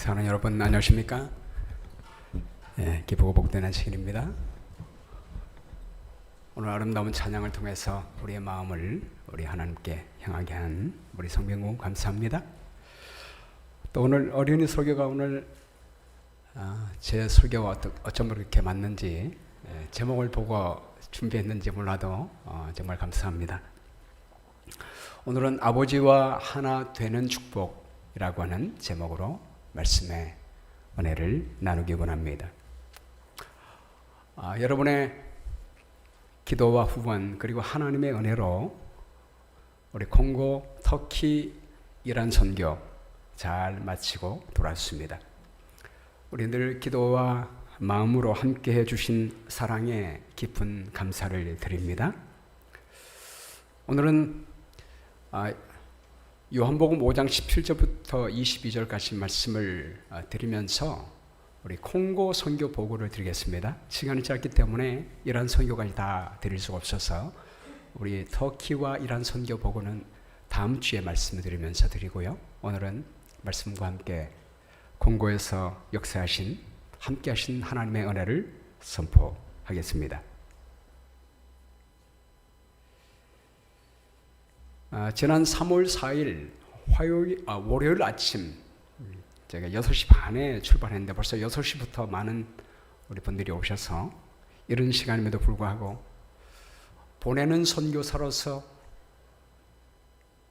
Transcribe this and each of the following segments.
사랑하는 여러분, 안녕하십니까? 기쁘고 복되는 시간입니다. 오늘 아름다운 찬양을 통해서 우리의 마음을 우리 하나님께 향하게 한 우리 성경공 감사합니다. 또 오늘 어린이 설교가 오늘 제 설교가 어쩜 그렇게 맞는지 제목을 보고 준비했는지 몰라도 정말 감사합니다. 오늘은 아버지와 하나 되는 축복이라고 하는 제목으로 말씀의 은혜를 나누기 원합니다. 여러분의 기도와 후원 그리고 하나님의 은혜로 우리 콩고, 터키, 이란 선교 잘 마치고 돌아왔습니다. 우리 늘 기도와 마음으로 함께 해주신 사랑에 깊은 감사를 드립니다. 오늘은 요한복음 5장 17절부터 22절까지 말씀을 드리면서 우리 콩고 선교 보고를 드리겠습니다. 시간이 짧기 때문에 이란 선교까지 다 드릴 수가 없어서 우리 터키와 이란 선교 보고는 다음 주에 말씀을 드리면서 드리고요. 오늘은 말씀과 함께 콩고에서 역사하신 함께 하신 하나님의 은혜를 선포하겠습니다. 지난 3월 4일 월요일 아침 제가 6시 반에 출발했는데 벌써 6시부터 많은 우리 분들이 오셔서 이런 시간임에도 불구하고 보내는 선교사로서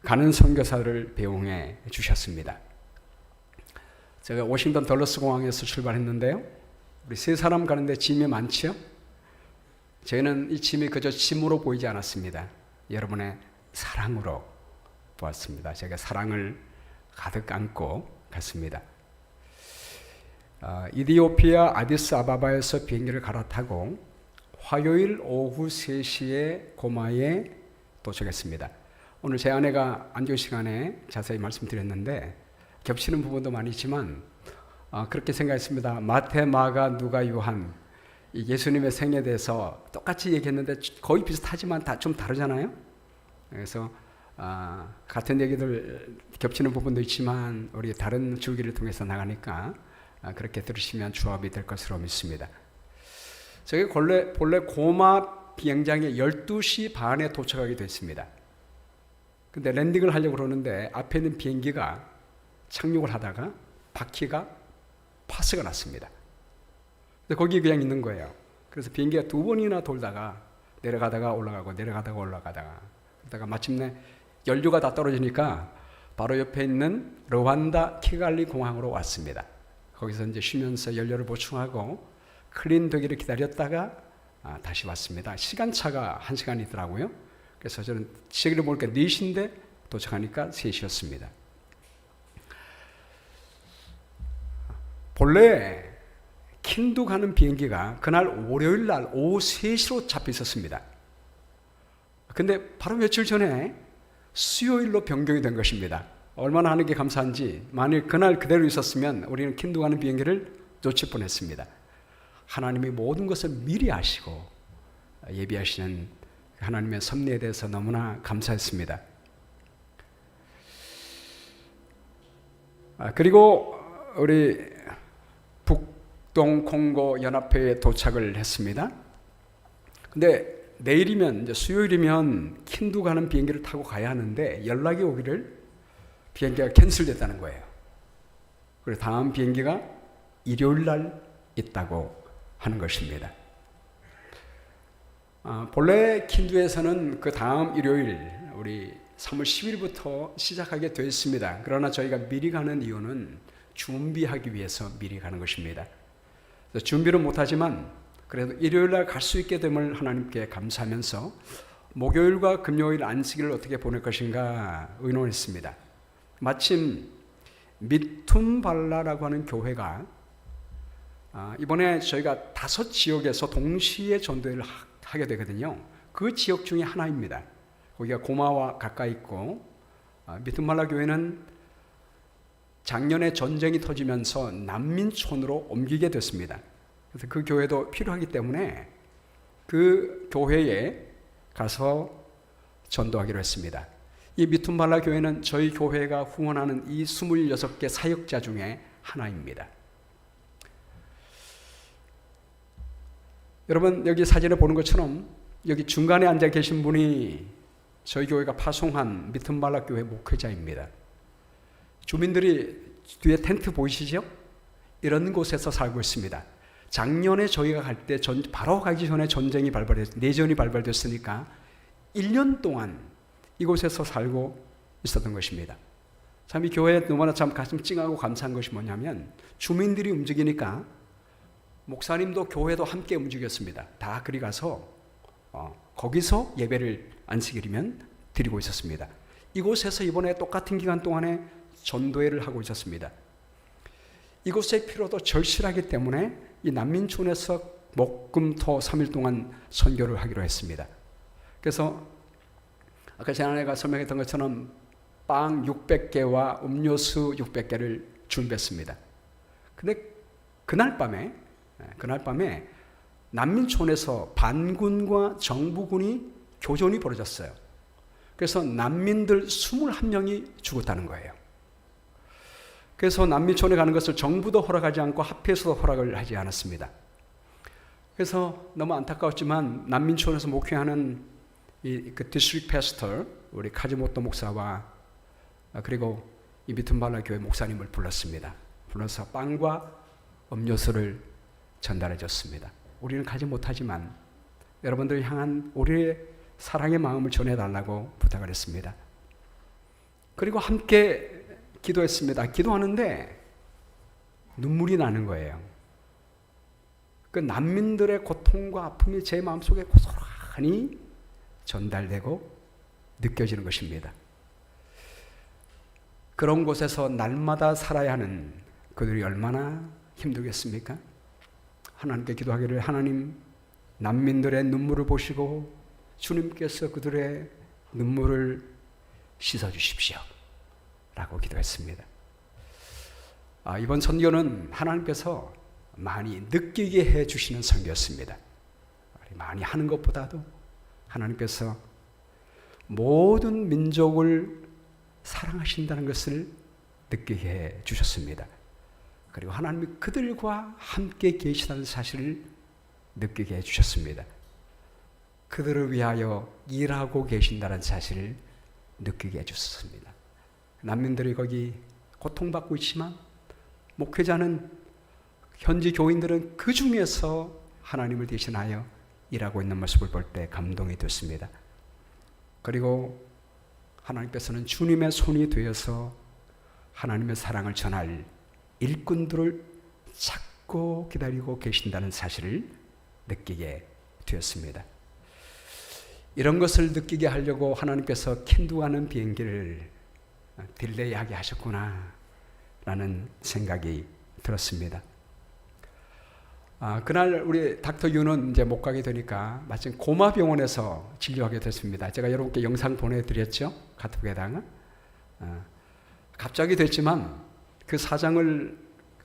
가는 선교사를 배웅해 주셨습니다. 제가 워싱턴 덜러스 공항에서 출발했는데요. 우리 세 사람 가는데 짐이 많지요? 저희는 이 짐이 그저 짐으로 보이지 않았습니다. 여러분의 사랑으로 보았습니다. 제가 사랑을 가득 안고 갔습니다. 이디오피아 아디스아바바에서 비행기를 갈아타고 화요일 오후 3시에 고마에 도착했습니다. 오늘 제 아내가 안교 시간에 자세히 말씀드렸는데 겹치는 부분도 많이 있지만 그렇게 생각했습니다. 마태, 마가, 누가, 요한 예수님의 생애에 대해서 똑같이 얘기했는데 거의 비슷하지만 다 좀 다르잖아요. 그래서 같은 얘기들 겹치는 부분도 있지만 우리 다른 줄기를 통해서 나가니까 그렇게 들으시면 조합이 될 것으로 믿습니다. 저희 본래 고마 비행장에 12시 반에 도착하게 됐습니다. 근데 랜딩을 하려고 그러는데 앞에 있는 비행기가 착륙을 하다가 바퀴가 파스가 났습니다. 근데 거기 그냥 있는 거예요. 그래서 비행기가 2번이나 돌다가 내려가다가 올라가고 내려가다가 올라가다가 그러다가 마침내 연료가 다 떨어지니까 바로 옆에 있는 르완다 키갈리 공항으로 왔습니다. 거기서 이제 쉬면서 연료를 보충하고 클린 되기를 기다렸다가 다시 왔습니다. 시간차가 1시간이더라고요. 그래서 저는 시계를 보니까 4시인데 도착하니까 3시였습니다. 본래 킨두 가는 비행기가 그날 월요일 날 오후 3시로 잡혀 있었습니다. 근데 바로 며칠 전에 수요일로 변경이 된 것입니다. 얼마나 하는 게 감사한지 만일 그날 그대로 있었으면 우리는 킨두 가는 비행기를 놓칠 뻔했습니다. 하나님이 모든 것을 미리 아시고 예비하시는 하나님의 섭리에 대해서 너무나 감사했습니다. 그리고 우리 북동 콩고 연합회에 도착을 했습니다. 근데 내일이면 이제 수요일이면 킨두 가는 비행기를 타고 가야 하는데 연락이 오기를 비행기가 캔슬됐다는 거예요. 그래서 다음 비행기가 일요일 날 있다고 하는 것입니다. 본래 킨두에서는 그 다음 일요일 우리 3월 10일부터 시작하게 되어 있습니다. 그러나 저희가 미리 가는 이유는 준비하기 위해서 미리 가는 것입니다. 준비는 못하지만 그래도 일요일날 갈 수 있게 됨을 하나님께 감사하면서 목요일과 금요일 안식일을 어떻게 보낼 것인가 의논했습니다. 마침 미툰발라라고 하는 교회가 이번에 저희가 5지역에서 동시에 전도회를 하게 되거든요. 그 지역 중에 하나입니다. 거기가 고마와 가까이 있고 미툰발라 교회는 작년에 전쟁이 터지면서 난민촌으로 옮기게 됐습니다. 그래서 그 교회도 필요하기 때문에 그 교회에 가서 전도하기로 했습니다. 이 미툰발라 교회는 저희 교회가 후원하는 이 26개 사역자 중에 하나입니다. 여러분, 여기 사진에 보는 것처럼 여기 중간에 앉아 계신 분이 저희 교회가 파송한 미튼발라 교회 목회자입니다. 주민들이 뒤에 텐트 보이시죠? 이런 곳에서 살고 있습니다. 작년에 저희가 갈 때 바로 가기 전에 내전이 발발됐으니까 1년 동안 이곳에서 살고 있었던 것입니다. 참 이 교회에 너무나 참 가슴 찡하고 감사한 것이 뭐냐면 주민들이 움직이니까 목사님도 교회도 함께 움직였습니다. 다 그리 가서 거기서 예배를 안식일이면 드리고 있었습니다. 이곳에서 이번에 똑같은 기간 동안에 전도회를 하고 있었습니다. 이곳의 필요도 절실하기 때문에 이 난민촌에서 목금토 3일 동안 선교를 하기로 했습니다. 그래서 아까 제 아내가 설명했던 것처럼 빵 600개와 음료수 600개를 준비했습니다. 근데 그날 밤에 난민촌에서 반군과 정부군이 교전이 벌어졌어요. 그래서 난민들 21명이 죽었다는 거예요. 그래서 난민촌에 가는 것을 정부도 허락하지 않고 합회에서도 허락을 하지 않았습니다. 그래서 너무 안타까웠지만 난민촌에서 목회하는 그 디스트릭트 패스터 우리 카지모토 목사와 그리고 이 미튼발라 교회 목사님을 불렀습니다. 불러서 빵과 음료수를 전달해 줬습니다. 우리는 가지 못하지만 여러분들 향한 우리의 사랑의 마음을 전해달라고 부탁을 했습니다. 그리고 함께 기도했습니다. 기도하는데 눈물이 나는 거예요. 그 난민들의 고통과 아픔이 제 마음속에 고스란히 전달되고 느껴지는 것입니다. 그런 곳에서 날마다 살아야 하는 그들이 얼마나 힘들겠습니까? 하나님께 기도하기를 하나님 난민들의 눈물을 보시고 주님께서 그들의 눈물을 씻어주십시오 라고 기도했습니다. 이번 선교는 하나님께서 많이 느끼게 해주시는 선교였습니다. 많이 하는 것보다도 하나님께서 모든 민족을 사랑하신다는 것을 느끼게 해주셨습니다. 그리고 하나님이 그들과 함께 계시다는 사실을 느끼게 해주셨습니다. 그들을 위하여 일하고 계신다는 사실을 느끼게 해주셨습니다. 난민들이 거기 고통받고 있지만 목회자는 현지 교인들은 그 중에서 하나님을 대신하여 일하고 있는 모습을 볼 때 감동이 됐습니다. 그리고 하나님께서는 주님의 손이 되어서 하나님의 사랑을 전할 일꾼들을 찾고 기다리고 계신다는 사실을 느끼게 되었습니다. 이런 것을 느끼게 하려고 하나님께서 킨두하는 비행기를 딜레이하게 하셨구나 라는 생각이 들었습니다. 그날 우리 닥터 유는 이제 못 가게 되니까 마침 고마병원에서 진료하게 됐습니다. 제가 여러분께 영상 보내드렸죠? 카톡에다가. 갑자기 됐지만 그 사장을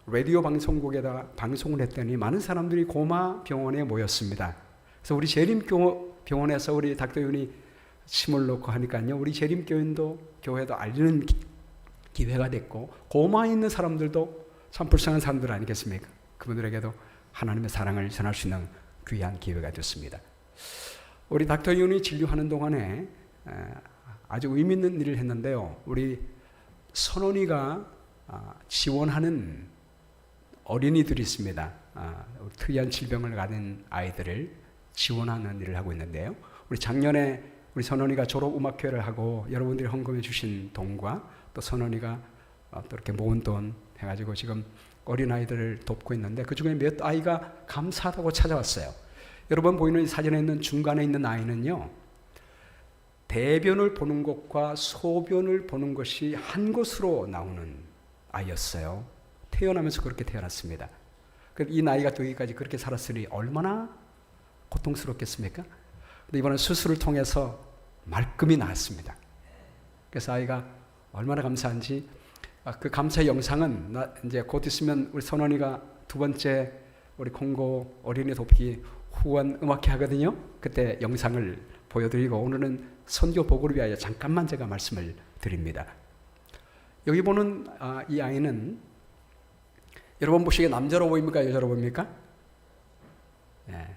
라디오 방송국에다 방송을 했더니 많은 사람들이 고마병원에 모였습니다. 그래서 우리 재림병원에서 우리 닥터 윤이 침을 놓고 하니까요. 우리 재림교인도 교회도 알리는 기회가 됐고 고마에 있는 사람들도 참 불쌍한 사람들 아니겠습니까? 그분들에게도 하나님의 사랑을 전할 수 있는 귀한 기회가 됐습니다. 우리 닥터 윤이 진료하는 동안에 아주 의미 있는 일을 했는데요. 우리 선원이가 지원하는 어린이들이 있습니다. 특이한 질병을 가진 아이들을 지원하는 일을 하고 있는데요. 우리 작년에 우리 선원이가 졸업음악회를 하고 여러분들이 헌금해 주신 돈과 또 선원이가 또 이렇게 모은 돈 해가지고 지금 어린아이들을 돕고 있는데 그 중에 몇 아이가 감사하다고 찾아왔어요. 여러분 보이는 이 사진에 있는 중간에 있는 아이는요. 대변을 보는 것과 소변을 보는 것이 한 곳으로 나오는 아이였어요. 태어나면서 그렇게 태어났습니다. 이 나이가 되기까지 그렇게 살았으니 얼마나 고통스럽겠습니까? 근데 이번에 수술을 통해서 말끔히 나았습니다. 그래서 아이가 얼마나 감사한지 그 감사 영상은 이제 곧 있으면 우리 선원이가 두 번째 우리 콩고 어린이 돕기 후원 음악회 하거든요. 그때 영상을 보여드리고 오늘은 선교 보고를 위하여 잠깐만 제가 말씀을 드립니다. 여기 보는 이 아이는 여러분 보시기에 남자로 보입니까? 여자로 보입니까? 네.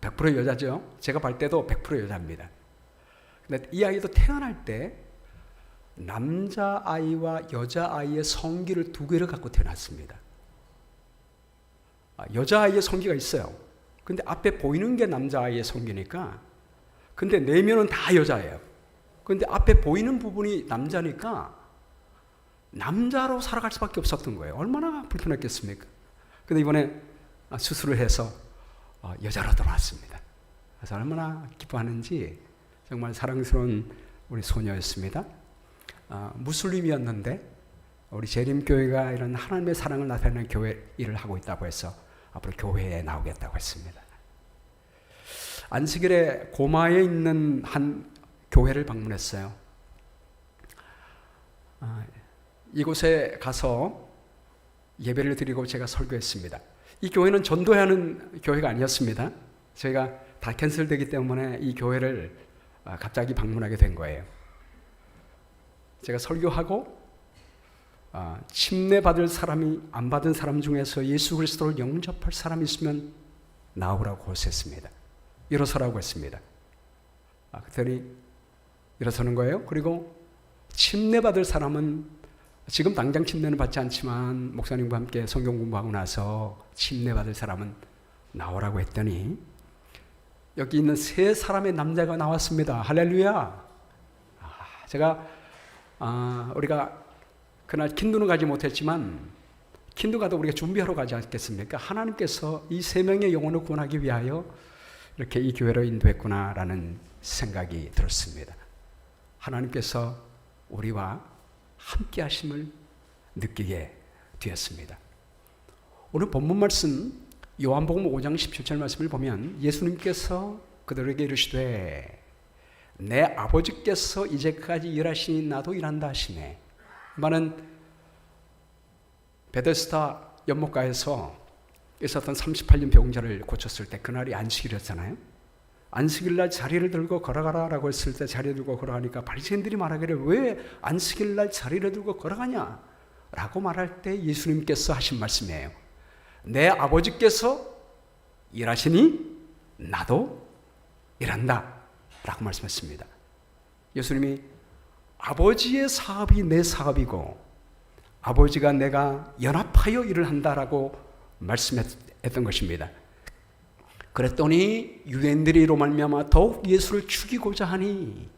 100% 여자죠. 제가 볼 때도 100% 여자입니다. 근데 이 아이도 태어날 때 남자아이와 여자아이의 성기를 두 개를 갖고 태어났습니다. 여자아이의 성기가 있어요. 근데 앞에 보이는 게 남자아이의 성기니까, 근데 내면은 다 여자예요. 근데 앞에 보이는 부분이 남자니까 남자로 살아갈 수밖에 없었던 거예요. 얼마나 불편했겠습니까? 근데 이번에 수술을 해서 여자로 돌아왔습니다. 그래서 얼마나 기뻐하는지 정말 사랑스러운 우리 소녀였습니다. 무슬림이었는데 우리 재림교회가 이런 하나님의 사랑을 나타내는 교회 일을 하고 있다고 해서 앞으로 교회에 나오겠다고 했습니다. 안식일에 고마에 있는 한 교회를 방문했어요. 이곳에 가서 예배를 드리고 제가 설교했습니다. 이 교회는 전도하는 교회가 아니었습니다. 저희가 다 캔슬되기 때문에 이 교회를 갑자기 방문하게 된 거예요. 제가 설교하고 침례받을 사람이 안 받은 사람 중에서 예수 그리스도를 영접할 사람이 있으면 나오라고 호소했습니다. 일어서라고 했습니다. 그랬더니 일어서는 거예요. 그리고 침례받을 사람은 지금 당장 침례는 받지 않지만 목사님과 함께 성경 공부하고 나서 침례받을 사람은 나오라고 했더니 여기 있는 세 사람의 남자가 나왔습니다. 할렐루야. 제가 우리가 그날 킨두는 가지 못했지만 킨두 가도 우리가 준비하러 가지 않겠습니까? 하나님께서 이 세 명의 영혼을 구원하기 위하여 이렇게 이 교회로 인도했구나라는 생각이 들었습니다. 하나님께서 우리와 함께 하심을 느끼게 되었습니다. 오늘 본문 말씀 요한복음 5장 17절 말씀을 보면 예수님께서 그들에게 이르시되 내 아버지께서 이제까지 일하시니 나도 일한다 하시네. 말은 베데스다 연못가에서 있었던 38년 병자를 고쳤을 때 그날이 안식일이었잖아요. 안식일날 자리를 들고 걸어가라라고 했을 때 자리를 들고 걸어가니까 바리새인들이 말하기를 왜 안식일날 자리를 들고 걸어가냐 라고 말할 때 예수님께서 하신 말씀이에요. 내 아버지께서 일하시니 나도 일한다 라고 말씀했습니다. 예수님이 아버지의 사업이 내 사업이고 아버지가 내가 연합하여 일을 한다라고 말씀했던 것입니다. 그랬더니 유대인들이로 말미암아 더욱 예수를 죽이고자 하니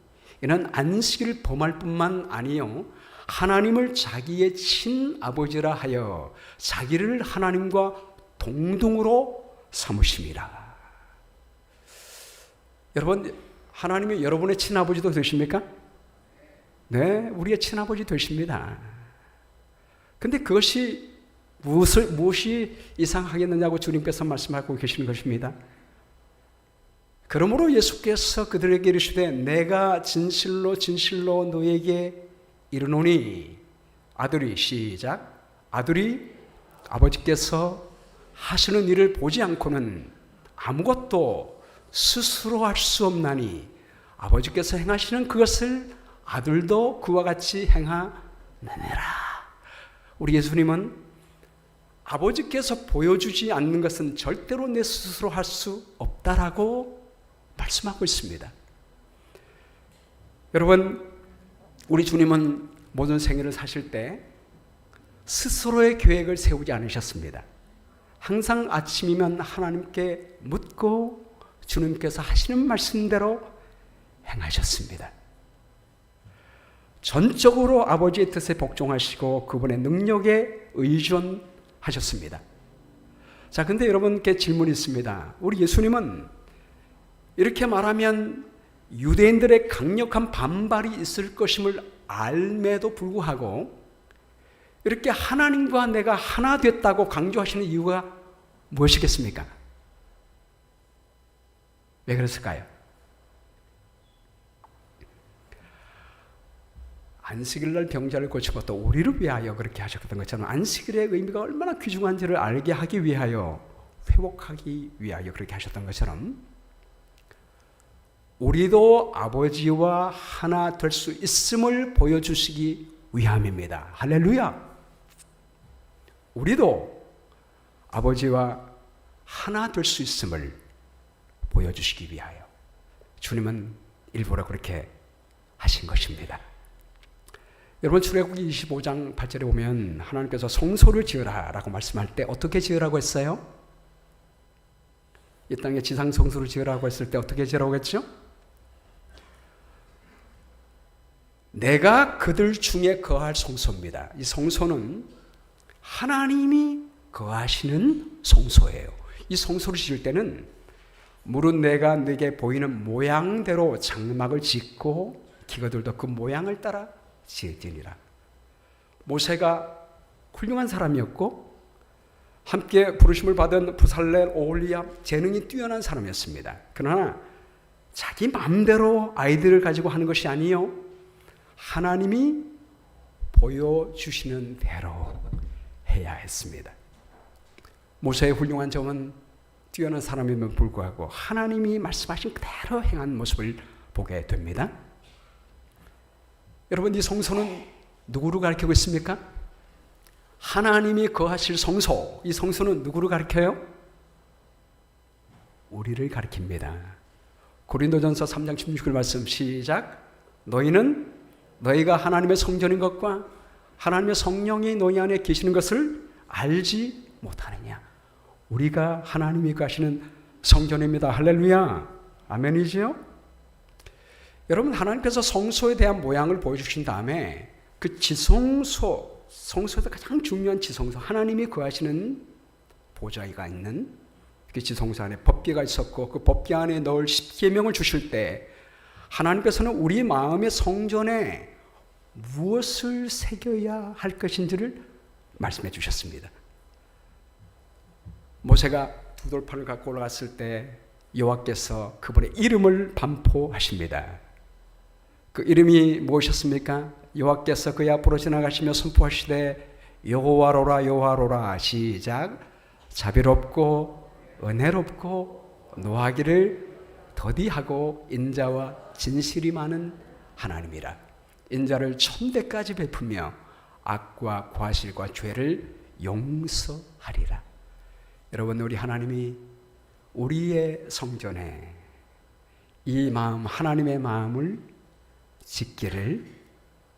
이는 안식일을 범할 뿐만 아니요 하나님을 자기의 친아버지라 하여 자기를 하나님과 동등으로 삼으심이라. 여러분, 하나님이 여러분의 친아버지도 되십니까? 네, 우리의 친아버지 되십니다. 근데 그것이 무엇이 이상하겠느냐고 주님께서 말씀하고 계시는 것입니다. 그러므로 예수께서 그들에게 이르시되 내가 진실로 진실로 너에게 이르노니 아들이 시작 아들이 아버지께서 하시는 일을 보지 않고는 아무것도 스스로 할 수 없나니 아버지께서 행하시는 그것을 아들도 그와 같이 행하느니라. 우리 예수님은 아버지께서 보여주지 않는 것은 절대로 내 스스로 할 수 없다라고 말씀하고 있습니다. 여러분, 우리 주님은 모든 생애를 사실 때 스스로의 계획을 세우지 않으셨습니다. 항상 아침이면 하나님께 묻고 주님께서 하시는 말씀대로 행하셨습니다. 전적으로 아버지의 뜻에 복종하시고 그분의 능력에 의존하셨습니다. 자, 근데 여러분께 질문이 있습니다. 우리 예수님은 이렇게 말하면 유대인들의 강력한 반발이 있을 것임을 알매도 불구하고 이렇게 하나님과 내가 하나 됐다고 강조하시는 이유가 무엇이겠습니까? 왜 그랬을까요? 안식일날 병자를 고치고 또 우리를 위하여 그렇게 하셨던 것처럼 안식일의 의미가 얼마나 귀중한지를 알게 하기 위하여 회복하기 위하여 그렇게 하셨던 것처럼 우리도 아버지와 하나 될 수 있음을 보여주시기 위함입니다. 할렐루야! 우리도 아버지와 하나 될 수 있음을 보여주시기 위하여 주님은 일부러 그렇게 하신 것입니다. 여러분, 출애굽기 25장 8절에 보면 하나님께서 성소를 지으라 라고 말씀할 때 어떻게 지으라고 했어요? 이 땅에 지상 성소를 지으라고 했을 때 어떻게 지으라고 했죠? 내가 그들 중에 거할 성소입니다. 이 성소는 하나님이 거하시는 성소예요. 이 성소를 지을 때는 물은 내가 네게 보이는 모양대로 장막을 짓고 기거들도 그 모양을 따라 지으리라. 모세가 훌륭한 사람이었고 함께 부르심을 받은 부살렐, 오홀리압 재능이 뛰어난 사람이었습니다. 그러나 자기 마음대로 아이디어를 가지고 하는 것이 아니요, 하나님이 보여주시는 대로 해야 했습니다. 모세의 훌륭한 점은 뛰어난 사람임에도 불구하고 하나님이 말씀하신 그대로 행한 모습을 보게 됩니다. 여러분, 이 성소는 누구를 가리키고 있습니까? 하나님이 거하실 성소. 이 성소는 누구를 가리켜요? 우리를 가리킵니다. 고린도전서 3장 16절 말씀 시작. 너희가 하나님의 성전인 것과 하나님의 성령이 너희 안에 계시는 것을 알지 못하느냐. 우리가 하나님이 거하시는 성전입니다. 할렐루야. 아멘이지요? 여러분, 하나님께서 성소에 대한 모양을 보여주신 다음에 그 지성소, 성소에서 가장 중요한 지성소, 하나님이 거하시는 보좌가 있는 그 지성소 안에 법궤가 있었고 그 법궤 안에 넣을 십계명을 주실 때 하나님께서는 우리 마음의 성전에 무엇을 새겨야 할 것인지를 말씀해 주셨습니다. 모세가 두 돌판을 갖고 올라갔을 때 여호와께서 그분의 이름을 반포하십니다. 그 이름이 무엇이었습니까? 여호와께서 그의 앞으로 지나가시며 선포하시되 여호와로라 여호와로라. 시작. 자비롭고 은혜롭고 노하기를 더디하고 인자와 진실이 많은 하나님이라. 인자를 천대까지 베푸며 악과 과실과 죄를 용서하리라. 여러분, 우리 하나님이 우리의 성전에 이 마음, 하나님의 마음을 짓기를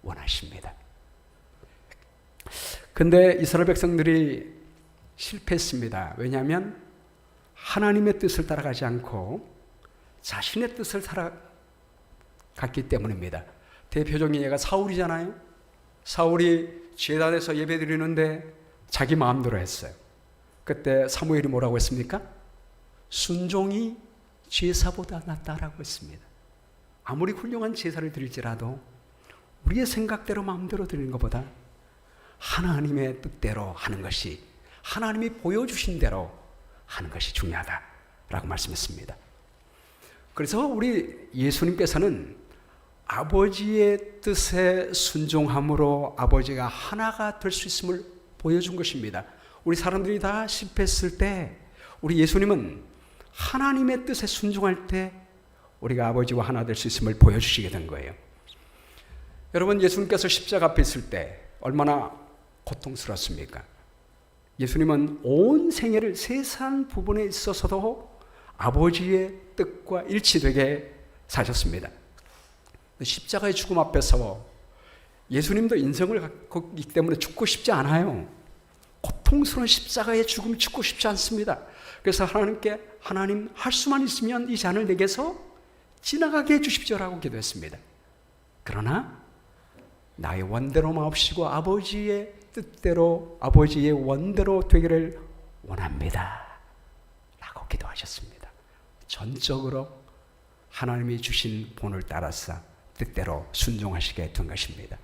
원하십니다. 근데 이스라엘 백성들이 실패했습니다. 왜냐하면 하나님의 뜻을 따라가지 않고 자신의 뜻을 따라갔기 때문입니다. 대표적인 예가 사울이잖아요. 사울이 제단에서 예배드리는데 자기 마음대로 했어요. 그때 사무엘이 뭐라고 했습니까? 순종이 제사보다 낫다라고 했습니다. 아무리 훌륭한 제사를 드릴지라도 우리의 생각대로 마음대로 드리는 것보다 하나님의 뜻대로 하는 것이, 하나님이 보여주신 대로 하는 것이 중요하다라고 말씀했습니다. 그래서 우리 예수님께서는 아버지의 뜻에 순종함으로 아버지가 하나가 될 수 있음을 보여준 것입니다. 우리 사람들이 다 실패했을 때 우리 예수님은 하나님의 뜻에 순종할 때 우리가 아버지와 하나 될 수 있음을 보여주시게 된 거예요. 여러분, 예수님께서 십자가 앞에 있을 때 얼마나 고통스럽습니까? 예수님은 온 생애를 세상 부분에 있어서도 아버지의 뜻과 일치되게 사셨습니다. 십자가의 죽음 앞에서 예수님도 인생을 갖고 있기 때문에 죽고 싶지 않아요. 고통스러운 십자가의 죽음이 죽고 싶지 않습니다. 그래서 하나님께 하나님 할 수만 있으면 이 잔을 내게서 지나가게 해주십시오라고 기도했습니다. 그러나 나의 원대로 마옵시고 아버지의 뜻대로 아버지의 원대로 되기를 원합니다 라고 기도하셨습니다. 전적으로 하나님이 주신 본을 따라서 뜻대로 순종하시게 된 것입니다.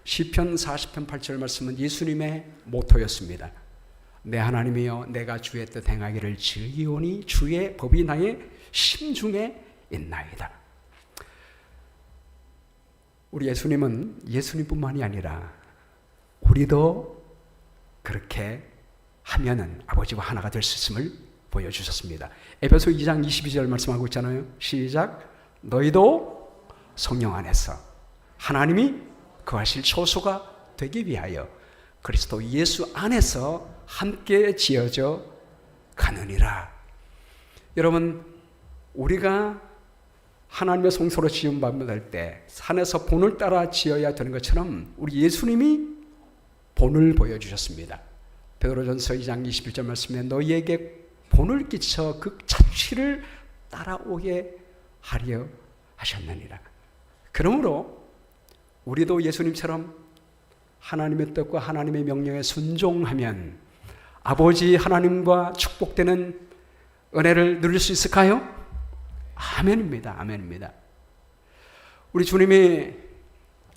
시편 40편 8절 말씀은 예수님의 모토였습니다. 내 하나님이여 내가 주의 뜻 행하기를 즐기오니 주의 법이 나의 심중에 있나이다. 우리 예수님은 예수님뿐만이 아니라 우리도 그렇게 하면은 아버지와 하나가 될 수 있음을 보여주셨습니다. 에베소 2장 22절 말씀하고 있잖아요. 시작. 너희도 성령 안에서 하나님이 거하실 처소가 되기 위하여 그리스도 예수 안에서 함께 지어져 가느니라. 여러분, 우리가 하나님의 성소로 지음받을 때 산에서 본을 따라 지어야 되는 것처럼 우리 예수님이 본을 보여주셨습니다. 베드로전서 2장 21절 말씀에 너희에게 본을 끼쳐 그 자취를 따라오게 하려 하셨느니라. 그러므로 우리도 예수님처럼 하나님의 뜻과 하나님의 명령에 순종하면 아버지 하나님과 축복되는 은혜를 누릴 수 있을까요? 아멘입니다. 아멘입니다. 우리 주님이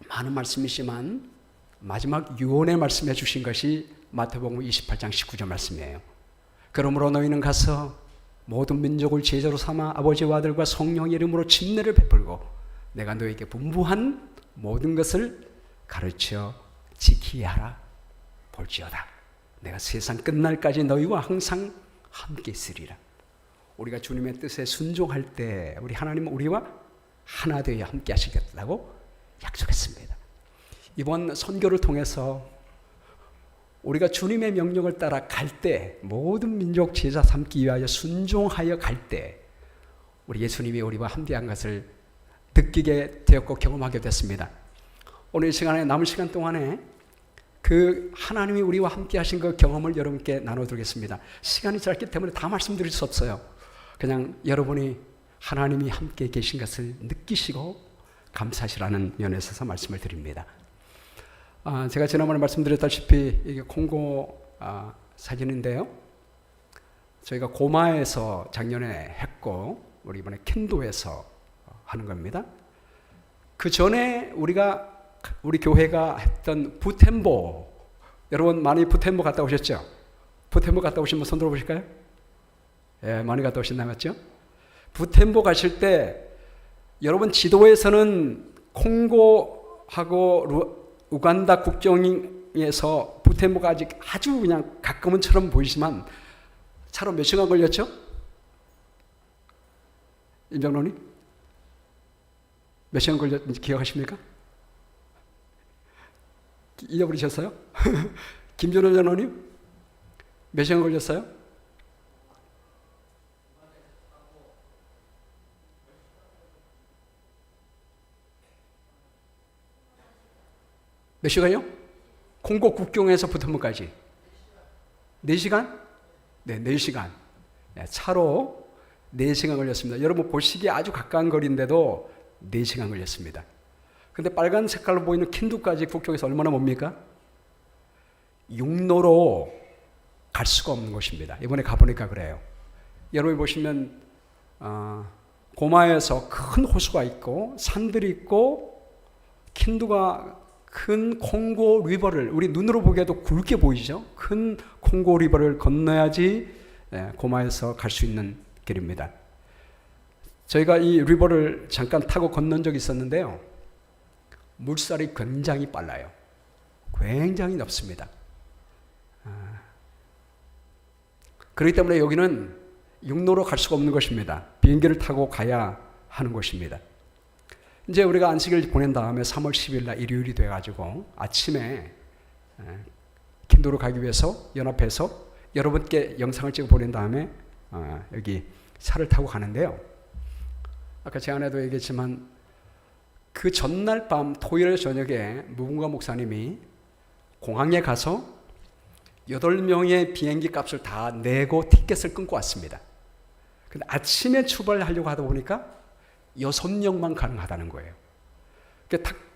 많은 말씀이지만 마지막 유언의 말씀해 주신 것이 마태복음 28장 19절 말씀이에요. 그러므로 너희는 가서 모든 민족을 제자로 삼아 아버지와 아들과 성령의 이름으로 침례를 베풀고 내가 너에게 분부한 모든 것을 가르쳐 지키게 하라. 볼지어다 내가 세상 끝날까지 너희와 항상 함께 있으리라. 우리가 주님의 뜻에 순종할 때 우리 하나님은 우리와 하나 되어 함께 하시겠다고 약속했습니다. 이번 선교를 통해서 우리가 주님의 명령을 따라 갈 때, 모든 민족 제자 삼기 위하여 순종하여 갈 때 우리 예수님이 우리와 함께한 것을 느끼게 되었고 경험하게 됐습니다. 오늘 이 시간에 남은 시간 동안에 그 하나님이 우리와 함께 하신 그 경험을 여러분께 나눠드리겠습니다. 시간이 짧기 때문에 다 말씀드릴 수 없어요. 그냥 여러분이 하나님이 함께 계신 것을 느끼시고 감사하시라는 면에 있어서 말씀을 드립니다. 제가 지난번에 말씀드렸다시피 이게 콩고 사진인데요. 저희가 고마에서 작년에 했고 우리 이번에 켄도에서 하는 겁니다. 그 전에 우리 교회가 했던 부템보, 여러분 많이 부템보 갔다 오셨죠? 부템보 갔다 오신 분 손 들어보실까요? 예, 많이 갔다 오신다 맞죠? 부템보 가실 때 여러분 지도에서는 콩고하고 우간다 국경에서 부템보가 아주 그냥 가까운처럼 보이지만 차로 몇 시간 걸렸죠? 임장로님? 몇 시간 걸렸는지 기억하십니까? 잊어버리셨어요? 김준호 장로님? 몇 시간 걸렸어요? 몇 시간요? 콩고 국경에서 부터문까지 4시간? 네, 4시간. 네, 차로 4시간 걸렸습니다. 여러분 보시기에 아주 가까운 거리인데도 4시간 걸렸습니다. 근데 빨간 색깔로 보이는 킨두까지 국경에서 얼마나 멉니까? 육로로 갈 수가 없는 곳입니다. 이번에 가보니까 그래요. 여러분이 보시면 고마에서 큰 호수가 있고 산들이 있고 킨두가 큰 콩고 리버를 우리 눈으로 보기에도 굵게 보이죠. 큰 콩고 리버를 건너야지 고마에서 갈 수 있는 길입니다. 저희가 이 리버를 잠깐 타고 건넌 적이 있었는데요. 물살이 굉장히 빨라요. 굉장히 높습니다. 그렇기 때문에 여기는 육로로 갈 수가 없는 것입니다. 비행기를 타고 가야 하는 곳입니다. 이제 우리가 안식일 보낸 다음에 3월 10일 날 일요일이 돼가지고 아침에 킨도로 가기 위해서 연합해서 여러분께 영상을 찍어 보낸 다음에 여기 차를 타고 가는데요. 아까 제 아내도 얘기했지만 그 전날 밤 토요일 저녁에 무분과 목사님이 공항에 가서 8명의 비행기 값을 다 내고 티켓을 끊고 왔습니다. 근데 아침에 출발하려고 하다 보니까 6명만 가능하다는 거예요.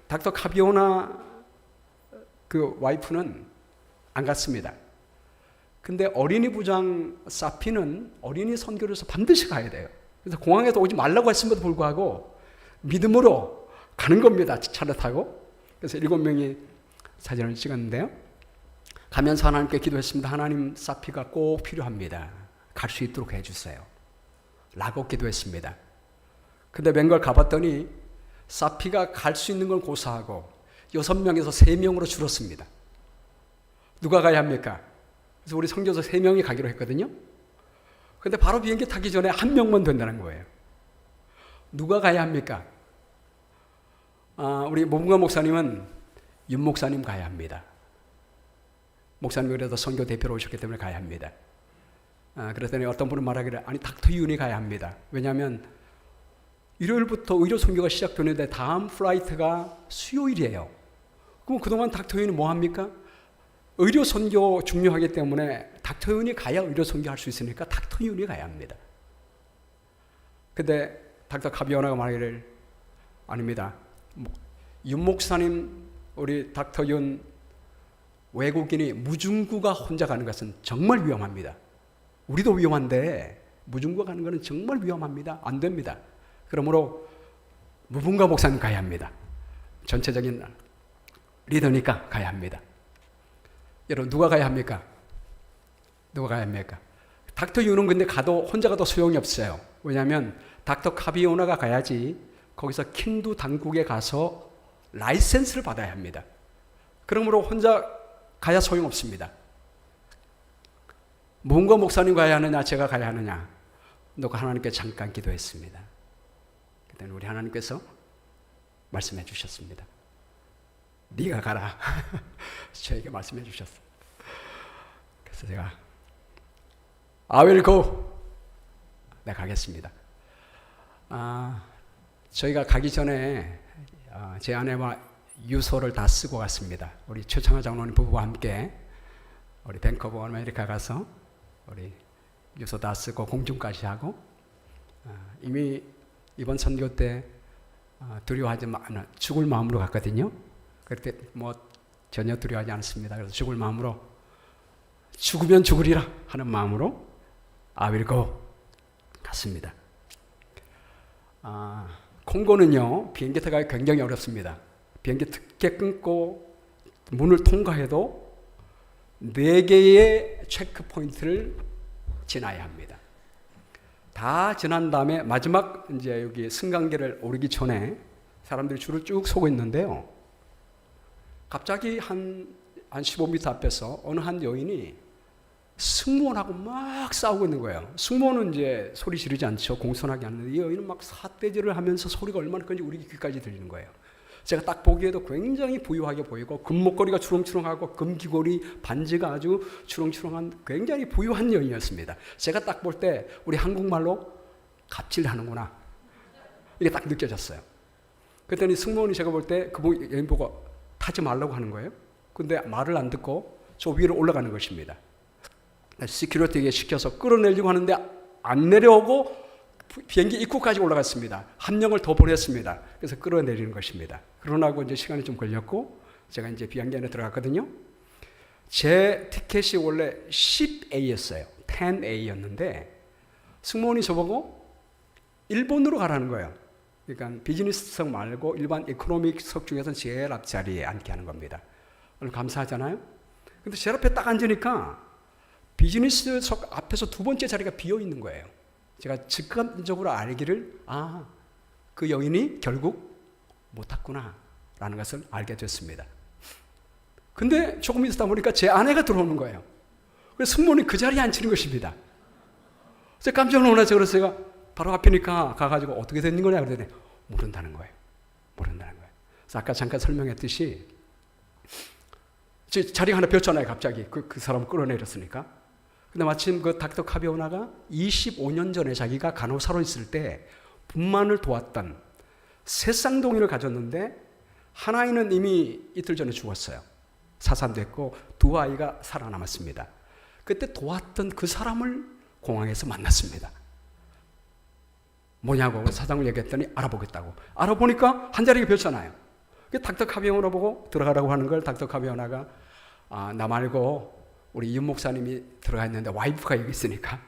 닥터 카비오나 그 와이프는 안 갔습니다. 근데 어린이 부장 사피는 어린이 선교로서 반드시 가야 돼요. 그래서 공항에서 오지 말라고 했음에도 불구하고 믿음으로 가는 겁니다. 차를 타고. 그래서 7명이 사진을 찍었는데요. 가면서 하나님께 기도했습니다. 하나님, 사피가 꼭 필요합니다. 갈 수 있도록 해주세요. 라고 기도했습니다. 근데 맹걸 가봤더니 사피가 갈 수 있는 건 고사하고 6명에서 3명으로 줄었습니다. 누가 가야 합니까? 그래서 우리 선교사 3명이 가기로 했거든요. 근데 바로 비행기 타기 전에 1명만 된다는 거예요. 누가 가야 합니까? 우리 모분가 목사님은 윤 목사님 가야 합니다. 목사님이 그래도 선교 대표로 오셨기 때문에 가야 합니다. 그랬더니 어떤 분은 말하기를 아니 닥터 윤이 가야 합니다. 왜냐하면 일요일부터 의료 선교가 시작되는데 다음 플라이트가 수요일이에요. 그럼 그동안 닥터 윤이 뭐 합니까? 의료 선교 중요하기 때문에 닥터 윤이 가야 의료 선교할 수 있으니까 닥터 윤이 가야 합니다. 근데 닥터 카비오나가 말하기를 아닙니다. 윤 목사님, 우리 닥터 윤 외국인이 무중국가 혼자 가는 것은 정말 위험합니다. 우리도 위험한데 무중국가 가는 것은 정말 위험합니다. 안 됩니다. 그러므로 무분가 목사님 가야 합니다. 전체적인 리더니까 가야 합니다. 여러분 누가 가야 합니까? 누가 가야 합니까? 닥터 윤은 근데 혼자 가도 소용이 없어요. 왜냐하면 닥터 카비오나가 가야지 거기서 킨두 당국에 가서 라이센스를 받아야 합니다. 그러므로 혼자 가야 소용없습니다. 뭔가 목사님 가야 하느냐 제가 가야 하느냐 놓고 하나님께 잠깐 기도했습니다. 그때는 우리 하나님께서 말씀해 주셨습니다. 네가 가라. 저에게 말씀해 주셨어요. 그래서 제가 I will go. 네, 가겠습니다. 저희가 가기 전에 제 아내와 유서를 다 쓰고 갔습니다. 우리 최창화 장로님 부부와 함께 우리 밴커버 아메리카 가서 우리 유서 다 쓰고 공증까지 하고 이미 이번 선교 때 두려워하지 죽을 마음으로 갔거든요. 그때 뭐 전혀 두려워하지 않습니다. 그래서 죽을 마음으로 죽으면 죽으리라 하는 마음으로 I will go 갔습니다. 콩고는요 비행기 타기가 굉장히 어렵습니다. 비행기 티켓 끊고 문을 통과해도 4개의 체크포인트를 지나야 합니다. 다 지난 다음에 마지막 이제 여기 승강기를 오르기 전에 사람들이 줄을 쭉 서고 있는데요. 갑자기 한 15m 앞에서 어느 한 여인이 승무원하고 막 싸우고 있는 거예요. 승무원은 이제 소리 지르지 않죠. 공손하게 하는데 이 여인은 막 삿대질을 하면서 소리가 얼마나 큰지 우리 귀까지 들리는 거예요. 제가 딱 보기에도 굉장히 부유하게 보이고 금목걸이가 추렁추렁하고 금귀걸이 반지가 아주 추렁추렁한 굉장히 부유한 여인이었습니다. 제가 딱 볼 때 우리 한국말로 갑질하는구나 이게 딱 느껴졌어요. 그랬더니 승무원이 제가 볼 때 그 여인 보고 타지 말라고 하는 거예요. 근데 말을 안 듣고 저 위로 올라가는 것입니다. 시큐리티에 시켜서 끌어내려고 하는데 안 내려오고 비행기 입구까지 올라갔습니다. 한 명을 더 보냈습니다. 그래서 끌어내리는 것입니다. 그러고 이제 시간이 좀 걸렸고 제가 이제 비행기 안에 들어갔거든요. 제 티켓이 원래 10A였어요. 10A였는데 승무원이 저보고 일본으로 가라는 거예요. 그러니까 비즈니스석 말고 일반 이코노믹석 중에서 제일 앞자리에 앉게 하는 겁니다. 오늘 감사하잖아요. 근데 제 앞에 딱 앉으니까 비즈니스석 앞에서 두 번째 자리가 비어 있는 거예요. 제가 직감적으로 알기를 그 여인이 결국 못 탔구나 라는 것을 알게 됐습니다. 근데 조금 있다 보니까 제 아내가 들어오는 거예요. 그래서 승무원이 그 자리에 앉히는 것입니다. 제가 깜짝 놀라서 그래서 제가 바로 앞이니까 가가지고 어떻게 된 거냐 그랬더니 모른다는 거예요. 모른다는 거예요. 그래서 아까 잠깐 설명했듯이 자리가 하나 비었잖아요. 갑자기 그 사람을 끌어내렸으니까. 근데 마침 그 닥터 카비오나가 25년 전에 자기가 간호사로 있을 때 분만을 도왔던 세 쌍둥이를 가졌는데 한 아이는 이미 이틀 전에 죽었어요. 사산됐고 두 아이가 살아남았습니다. 그때 도왔던 그 사람을 공항에서 만났습니다. 뭐냐고 사장을 얘기했더니 알아보겠다고. 알아보니까 한 자리가 비었잖아요. 닥터 카비오나 보고 들어가라고 하는 걸 닥터 카비오나가 나 말고 우리 윤 목사님이 들어가 있는데 와이프가 여기 있으니까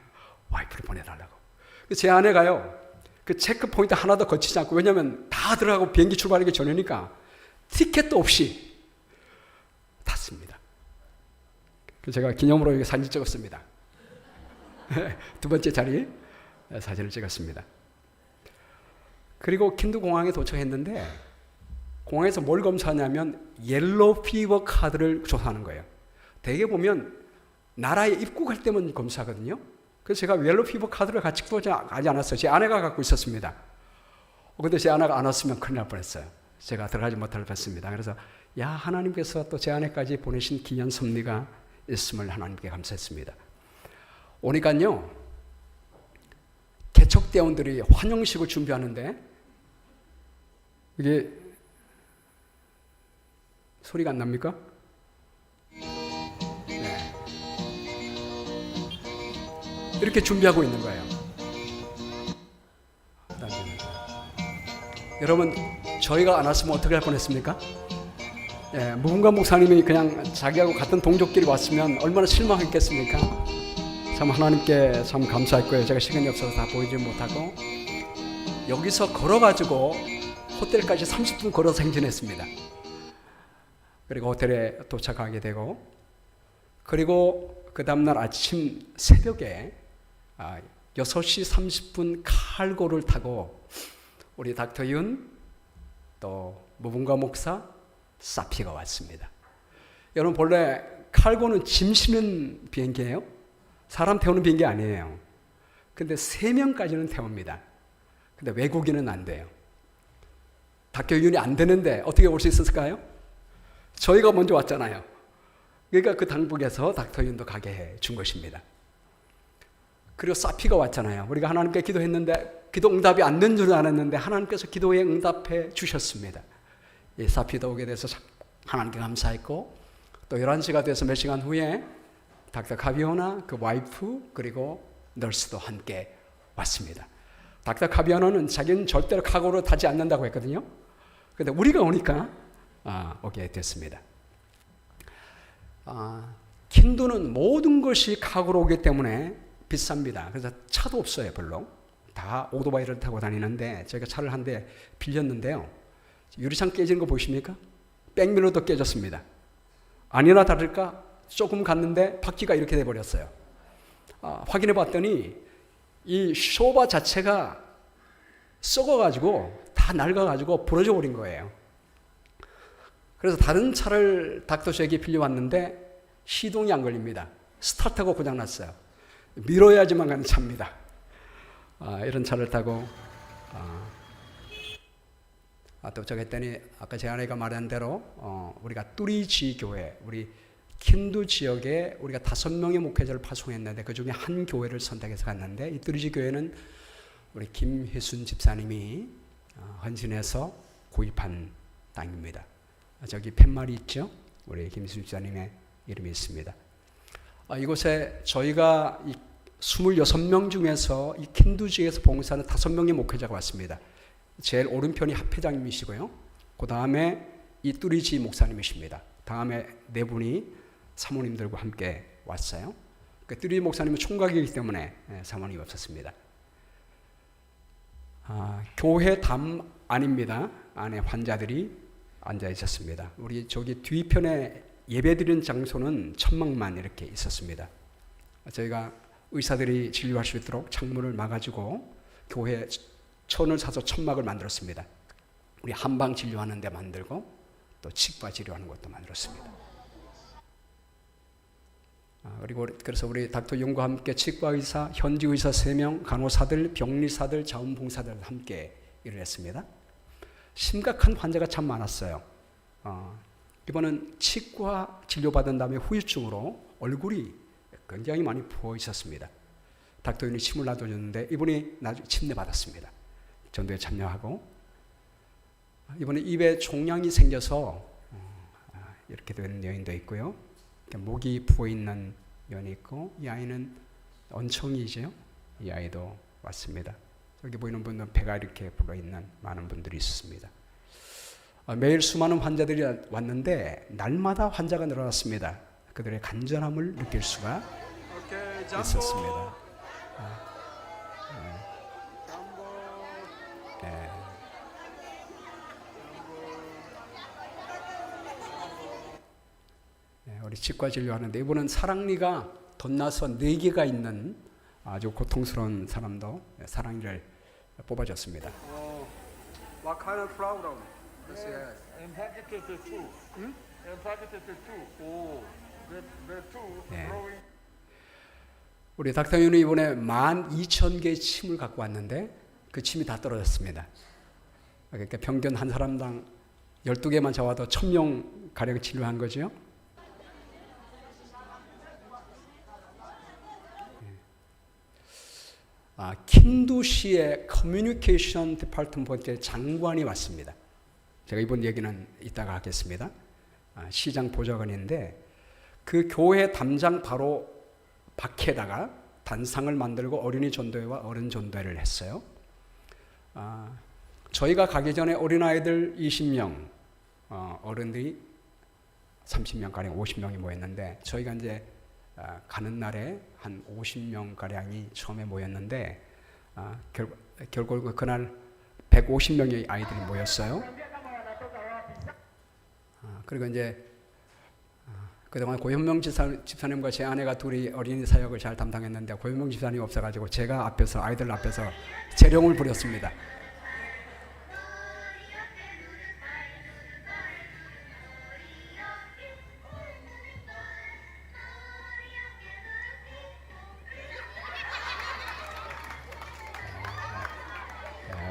와이프를 보내달라고. 제 아내가요 그 체크 포인트 하나도 거치지 않고, 왜냐하면 다 들어가고 비행기 출발하기 전이니까 티켓도 없이 탔습니다. 그래서 제가 기념으로 여기 사진 찍었습니다. 두 번째 자리 사진을 찍었습니다. 그리고 킨두 공항에 도착했는데 공항에서 뭘 검사하냐면 옐로우 피버 카드를 조사하는 거예요. 대개 보면 나라에 입국할 때만 검사하거든요. 그래서 제가 옐로우 피버 카드를 같이 가지 않았어요. 제 아내가 갖고 있었습니다. 근데 제 아내가 안 왔으면 큰일 날 뻔했어요. 제가 들어가지 못할 뻔했습니다. 그래서 하나님께서 또 제 아내까지 보내신 기년 섭리가 있음을 하나님께 감사했습니다. 오니까요, 개척대원들이 환영식을 준비하는데 이게 소리가 안 납니까? 네. 이렇게 준비하고 있는 거예요. 여러분, 저희가 안 왔으면 어떻게 할 뻔했습니까? 예, 무분가 목사님이 그냥 자기하고 같은 동족끼리 왔으면 얼마나 실망했겠습니까? 참 하나님께 참 감사했고요. 제가 시간이 없어서 다 보이지 못하고 여기서 걸어가지고 호텔까지 30분 걸어서 행진했습니다. 그리고 호텔에 도착하게 되고, 그리고 그 다음날 아침 새벽에 6시 30분 칼고를 타고 우리 닥터 윤, 또 무분가 목사, 사피가 왔습니다. 여러분, 본래 칼고는 짐 싣는 비행기예요. 사람 태우는 비행기 아니에요. 근데 3명까지는 태웁니다. 근데 외국인은 안 돼요. 닥터 윤이 안 되는데 어떻게 올 수 있었을까요? 저희가 먼저 왔잖아요. 그러니까 그 당국에서 닥터 윤도 가게 해준 것입니다. 그리고 사피가 왔잖아요. 우리가 하나님께 기도했는데 기도 응답이 안 된 줄 알았는데 하나님께서 기도에 응답해 주셨습니다. 이 사피도 오게 돼서 하나님께 감사했고, 또 11시가 돼서 몇 시간 후에 닥터 카비오나, 그 와이프, 그리고 널스도 함께 왔습니다. 닥터 카비오나는 자기는 절대로 카고를 타지 않는다고 했거든요. 그런데 우리가 오니까 오게 됐습니다. 킨두는 모든 것이 카고로 오기 때문에 비쌉니다. 그래서 차도 없어요, 별로. 다 오토바이를 타고 다니는데 저희가 차를 한 대 빌렸는데요. 유리창 깨지는 거 보이십니까? 백미러도 깨졌습니다. 아니나 다를까 조금 갔는데 바퀴가 이렇게 돼버렸어요. 확인해 봤더니 이 쇼바 자체가 썩어가지고 다 낡아가지고 부러져 버린 거예요. 그래서 다른 차를 닥터쇼에게 빌려왔는데 시동이 안 걸립니다. 스타트가 고장났어요. 밀어야지만 가는 차입니다. 이런 차를 타고 도착했더니 아까 제 아내가 말한 대로 우리가 뚜리지 교회, 우리 킨두 지역에 우리가 5명의 목회자를 파송했는데 그 중에 한 교회를 선택해서 갔는데, 이 뚜리지 교회는 우리 김혜순 집사님이 헌신해서 구입한 땅입니다. 저기 팻말이 있죠? 우리 김혜순 집사님의 이름이 있습니다. 이곳에 저희가 이 26명 중에서 이 킨두 지역에서 봉사하는 5명의 목회자가 왔습니다. 제일 오른편이 합회장님이시고요. 그 다음에 이 뚜리지 목사님이십니다. 다음에 4분이 사모님들과 함께 왔어요. 그 뚜리지 목사님은 총각이기 때문에 사모님이 없었습니다. 교회 담 안입니다. 안에 환자들이 앉아 있었습니다. 우리 저기 뒤편에 예배드리는 장소는 천막만 이렇게 있었습니다. 저희가 의사들이 진료할 수 있도록 창문을 막아주고 교회 천을 사서 천막을 만들었습니다. 우리 한방 진료하는 데 만들고 또 치과 치료하는 것도 만들었습니다. 그리고 그래서 우리 닥터 용과 함께 치과 의사, 현지 의사 3명, 간호사들, 병리사들, 자원봉사들 함께 일을 했습니다. 심각한 환자가 참 많았어요. 이번은 치과 진료받은 다음에 후유증으로 얼굴이 굉장히 많이 부어 있었습니다. 닥터 윤이 침을 놔둬줬는데 이분이 나중에 침례 받았습니다. 전도에 참여하고, 이번에 입에 종양이 생겨서 이렇게 된 여인도 있고요. 목이 부어있는 여인이 있고, 이 아이는 언청이죠. 이 아이도 왔습니다. 여기 보이는 분은 배가 이렇게 불어있는 많은 분들이 있었습니다. 매일 수많은 환자들이 왔는데 날마다 환자가 늘어났습니다. 그들의 간절함을 느낄 수가 있었습니다. 우리 치과 진료하는데 이분은 사랑니가 덧나서 4개가 있는 아주 고통스러운 사람도 사랑니를 뽑아줬습니다. What kind of problem? Impacted 2. Impacted 2. 오, the 2 growing. 우리 닥터 윤이 이번에 12,000개의 침을 갖고 왔는데 그 침이 다 떨어졌습니다. 그러니까 평균 한 사람당 12개만 잡아도 1,000명 가량 진료한 거죠. 킨두시의 커뮤니케이션 디파트먼트의 장관이 왔습니다. 제가 이번 얘기는 이따가 하겠습니다. 시장 보좌관인데 그 교회 담장 바로 밖에다가 단상을 만들고 어린이 전도회와 어른 전도회를 했어요. 저희가 가기 전에 어린아이들 20명, 어른들이 30명가량 50명이 모였는데 저희가 이제 가는 날에 한 50명가량이 처음에 모였는데 결국 그날 150명의 아이들이 모였어요. 그리고 이제 그동안 고현명 집사님과 제 아내가 둘이 어린이 사역을 잘 담당했는데 고현명 집사님이 없어가지고 제가 앞에서 아이들 앞에서 재령을 부렸습니다.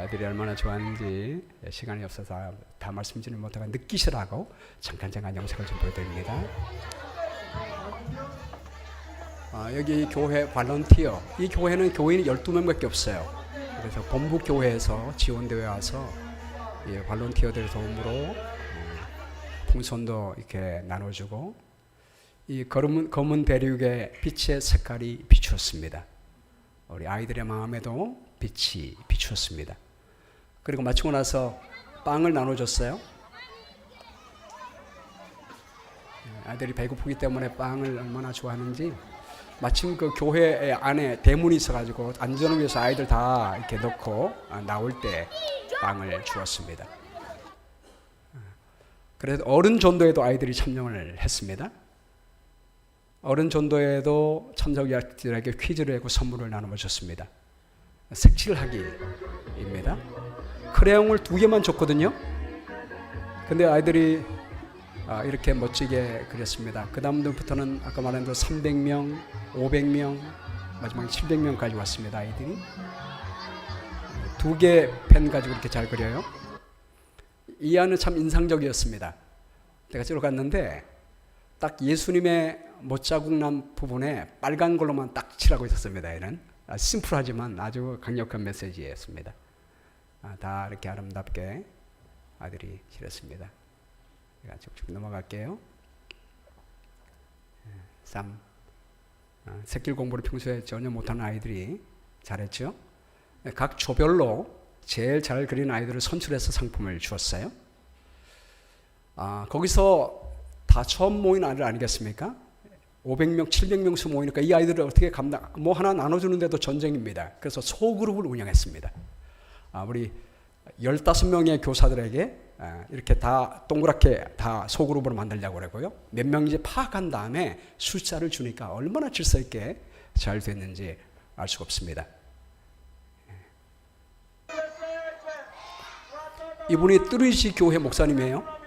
아이들이 얼마나 좋아하는지 시간이 없어서 다 말씀드리지 못하고 느끼시라고 잠깐 영상을 좀 보여드립니다. 여기 교회 발런티어, 이 교회는 교인이 12명밖에 없어요. 그래서 본부 교회에서 지원대회 와서 발런티어들 도움으로 풍선도 이렇게 나눠주고 이 검은 대륙의 빛의 색깔이 비추었습니다. 우리 아이들의 마음에도 빛이 비추었습니다. 그리고 마치고 나서 빵을 나눠줬어요. 아이들이 배고프기 때문에 빵을 얼마나 좋아하는지 마침 그 교회 안에 대문이 있어가지고 안전을 위해서 아이들 다 이렇게 넣고 나올 때 빵을 주었습니다. 그래서 어른 전도에도 아이들이 참여를 했습니다. 어른 전도에도 참석자들에게 퀴즈를 내고 선물을 나눠 줬습니다. 색칠하기입니다. 크레용을 2개만 줬거든요. 근데 아이들이 이렇게 멋지게 그렸습니다. 그 다음부터는 아까 말한 대로 300명, 500명, 마지막에 700명까지 왔습니다. 아이들이 2개 펜 가지고 이렇게 잘 그려요. 이 안은 참 인상적이었습니다. 제가 찍으러 갔는데 딱 예수님의 못자국 난 부분에 빨간 걸로만 딱 칠하고 있었습니다. 얘는 심플하지만 아주 강력한 메시지였습니다. 다 이렇게 아름답게 아들이 칠했습니다. 제가 쭉쭉 넘어갈게요. 3. 색칠 공부를 평소에 전혀 못하는 아이들이 잘했죠. 각 조별로 제일 잘 그린 아이들을 선출해서 상품을 주었어요. 거기서 다 처음 모인 아이들 아니겠습니까? 500명, 700명수 모이니까 이 아이들을 어떻게 뭐 하나 나눠주는데도 전쟁입니다. 그래서 소그룹을 운영했습니다. 우리 15명의 교사들에게 이렇게 다 동그랗게 다 소그룹으로 만들려고 그러고요. 몇 명인지 파악한 다음에 숫자를 주니까 얼마나 질서 있게 잘 됐는지 알 수가 없습니다. 이분이 뚜리지 교회 목사님이에요.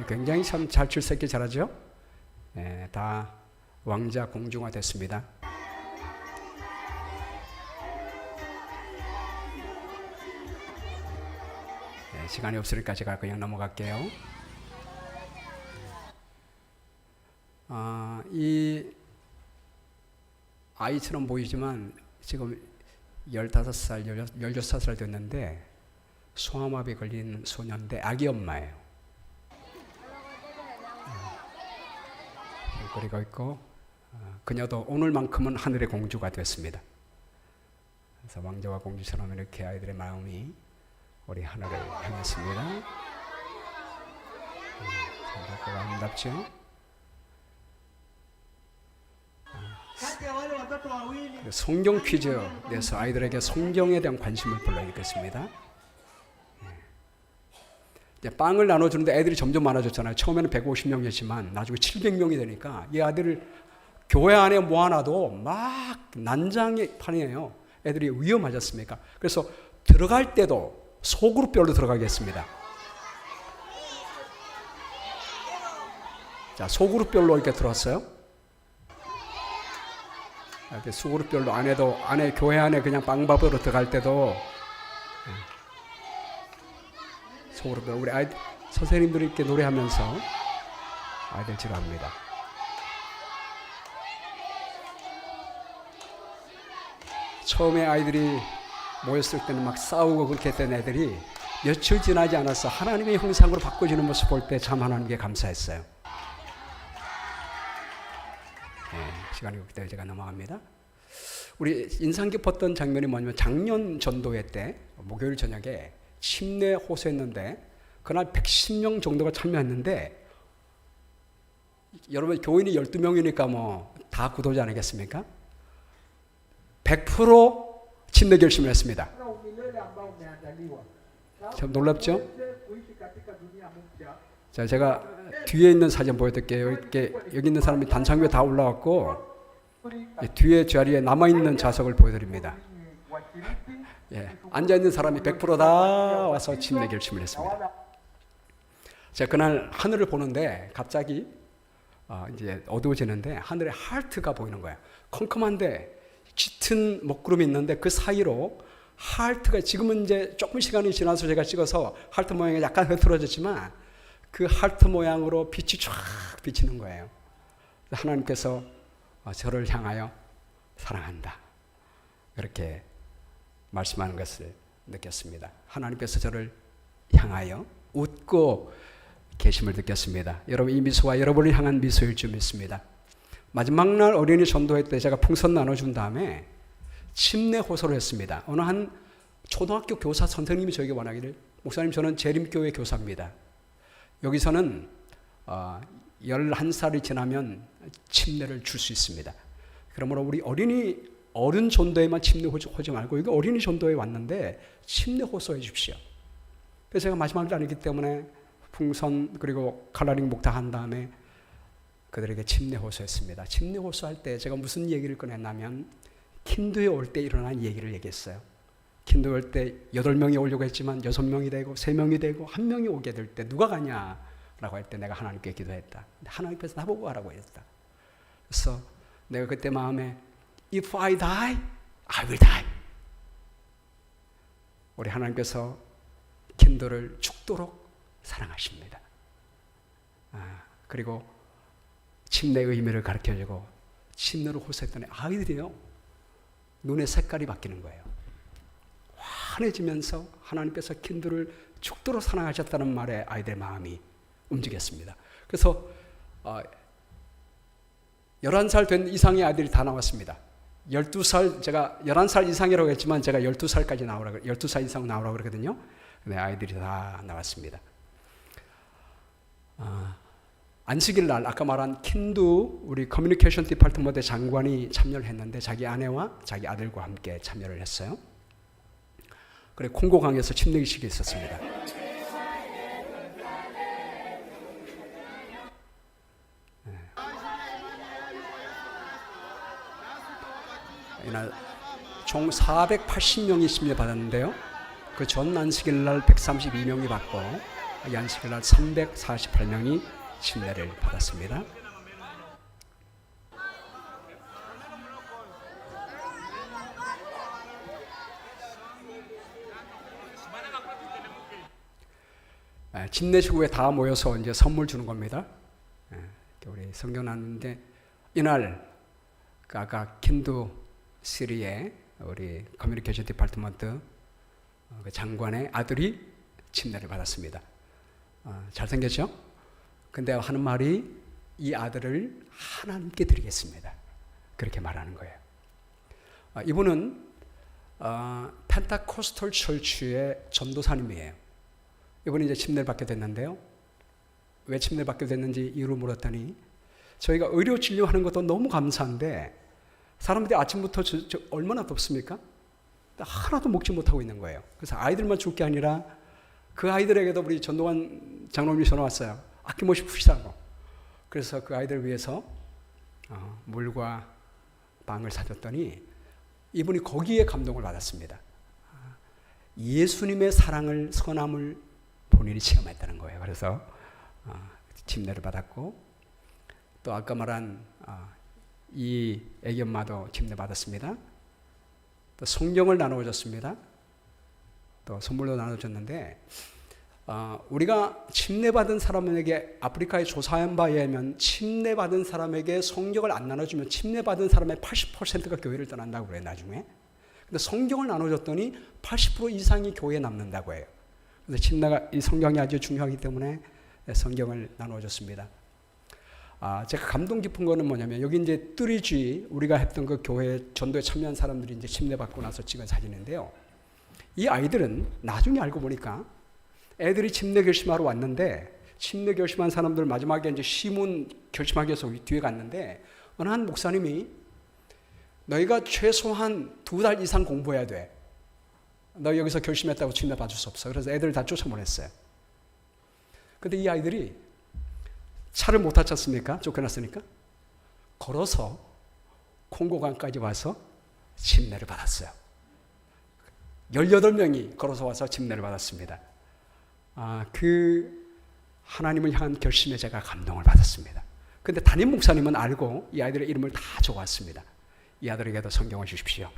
굉장히 참 잘 질서 있게 잘하죠. 다 왕자 공주가 됐습니다. 시간이 없으니까 제가 그냥 넘어갈게요. 이 아이처럼 보이지만 지금 15살, 16살 됐는데 소아마비 걸린 소년인데 아기 엄마예요. 그리고 있고 그녀도 오늘만큼은 하늘의 공주가 됐습니다. 그래서 왕자와 공주처럼 이렇게 아이들의 마음이 우리 하늘을 향했습니다. 참 아름답죠? 성경 퀴즈 내서 아이들에게 성경에 대한 관심을 불러일으켰습니다. 빵을 나눠주는데 애들이 점점 많아졌잖아요. 처음에는 150명이었지만 나중에 700명이 되니까 이 아들을 교회 안에 모아놔도 막 난장의 판이에요. 애들이 위험하지 않습니까? 그래서 들어갈 때도 소그룹별로 들어가겠습니다. 자, 소그룹별로 이렇게 들어왔어요. 이렇게 소그룹별로 안에 교회 안에 그냥 빵밥으로 들어갈 때도 우리 선생님들이 이렇게 노래하면서 아이들 지도합니다. 처음에 아이들이 모였을 때는 막 싸우고 그렇게 했던 애들이 며칠 지나지 않아서 하나님의 형상으로 바꿔지는 모습 볼 때 참 하나님께 감사했어요. 시간이 없기 때문에 제가 넘어갑니다. 우리 인상 깊었던 장면이 뭐냐면 작년 전도회 때 목요일 저녁에 침례 호소했는데 그날 110명 정도가 참여했는데 여러분 교인이 12명이니까 뭐 다 구도자 아니겠습니까? 100% 침례 결심을 했습니다. 참 놀랍죠? 자, 제가 뒤에 있는 사진 보여드릴게요. 이렇게 여기 있는 사람이 단창 위에 다 올라왔고 뒤에 자리에 남아있는 좌석을 보여드립니다. 앉아 있는 사람이 100%다 와서 침례 결심을 했습니다. 제가 그날 하늘을 보는데 갑자기 이제 어두워지는데 하늘에 하트가 보이는 거예요. 컴컴한데 짙은 먹구름이 있는데 그 사이로 하트가 지금은 이제 조금 시간이 지나서 제가 찍어서 하트 모양이 약간 흐트러졌지만 그 하트 모양으로 빛이 쫙 비치는 거예요. 하나님께서 저를 향하여 사랑한다. 그렇게 말씀하는 것을 느꼈습니다. 하나님께서 저를 향하여 웃고 계심을 느꼈습니다. 여러분 이 미소가 여러분을 향한 미소일 줄 믿습니다. 마지막 날 어린이 전도회 때 제가 풍선 나눠준 다음에 침례 호소를 했습니다. 어느 한 초등학교 교사 선생님이 저에게 원하기를 목사님 저는 재림교회 교사입니다. 여기서는 11살이 지나면 침례를 줄 수 있습니다. 그러므로 우리 어른 전도회만 침례 호소하지 말고 여기 어린이 전도회에 왔는데 침례 호소해 주십시오. 그래서 제가 마지막 날이기 때문에 풍선 그리고 칼라링 목탁한 다음에 그들에게 침례 호소했습니다. 침례 호소할 때 제가 무슨 얘기를 꺼냈냐면 킨도에 올 때 일어난 얘기를 얘기했어요. 킨도에 올 때 8명이 오려고 했지만 6명이 되고 3명이 되고 1명이 오게 될 때 누가 가냐라고 할 때 내가 하나님께 기도했다. 하나님께서 나보고 가라고 했다. 그래서 내가 그때 마음에 If I die, I will die. 우리 하나님께서 킨도를 죽도록 사랑하십니다. 그리고 침례의 의미를 가르쳐주고 침례를 호소했더니 아이들이요 눈의 색깔이 바뀌는 거예요. 환해지면서 하나님께서 킨도를 죽도록 사랑하셨다는 말에 아이들의 마음이 움직였습니다. 그래서 11살 된 이상의 아이들이 다 나왔습니다. 12살 제가 11살 이상이라고 했지만 제가 12살까지 나오라고 12살 이상 나오라고 그러거든요. 네, 아이들이 다 나왔습니다. 안식일 날 아까 말한 킨두 우리 커뮤니케이션 디파트먼트 장관이 참여를 했는데 자기 아내와 자기 아들과 함께 참여를 했어요. 그래 콩고강에서 침례기식이 있었습니다. 이날 총 480명이 침례 받았는데요. 그 전 안식일 날 132명이 받고 이 안식일 날 348명이 침례를 받았습니다. 침례식 후에 다 모여서 이제 선물 주는 겁니다. 우리 성경 나누는데 이날 아까 킨두 시리의 우리 커뮤니케이션 디파트먼트 그 장관의 아들이 침례를 받았습니다. 잘생겼죠? 근데 하는 말이 이 아들을 하나님께 드리겠습니다. 그렇게 말하는 거예요. 이분은 펜타코스털 철치의 전도사님이에요. 이분이 이제 침례를 받게 됐는데요. 왜 침례를 받게 됐는지 이유를 물었더니 저희가 의료 진료하는 것도 너무 감사한데 사람들이 아침부터 얼마나 덥습니까? 하나도 먹지 못하고 있는 거예요. 그래서 아이들만 줄 게 아니라 그 아이들에게도 우리 전도관 장로님이 전화 왔어요. 아낌없이 푸시라고. 그래서 그 아이들 위해서 물과 빵을 사줬더니 이분이 거기에 감동을 받았습니다. 예수님의 사랑을 선함을 본인이 체험했다는 거예요. 그래서 침례를 받았고 또 아까 말한 이 애기 엄마도 침례 받았습니다. 또 성경을 나눠줬습니다. 또 선물도 나눠줬는데 우리가 침례받은 사람에게 아프리카의 조사한 바에 의하면 침례받은 사람에게 성경을 안 나눠주면 침례받은 사람의 80%가 교회를 떠난다고 그래요, 나중에. 근데 성경을 나눠줬더니 80% 이상이 교회에 남는다고 해요. 그래서 이 성경이 아주 중요하기 때문에 성경을 나눠줬습니다. 제가 감동 깊은 거는 뭐냐면 여기 이제 뚜리쥐 우리가 했던 그 교회 전도에 참여한 사람들이 이제 침례받고 나서 찍은 사진인데요. 이 아이들은 나중에 알고 보니까 애들이 침례 결심하러 왔는데 침례 결심한 사람들 마지막에 이제 시문 결심하기 위해서 뒤에 갔는데 어느 한 목사님이 너희가 최소한 2달 이상 공부해야 돼. 너 여기서 결심했다고 침례 받을 수 없어. 그래서 애들 다 쫓아보냈어요. 근데 이 아이들이 차를 못 탔잖습니까? 쫓겨났으니까. 걸어서 콩고강까지 와서 침례를 받았어요. 18명이 걸어서 와서 침례를 받았습니다. 그 하나님을 향한 결심에 제가 감동을 받았습니다. 근데 담임 목사님은 알고 이 아이들의 이름을 다 적어왔습니다. 이 아들에게도 성경을 주십시오.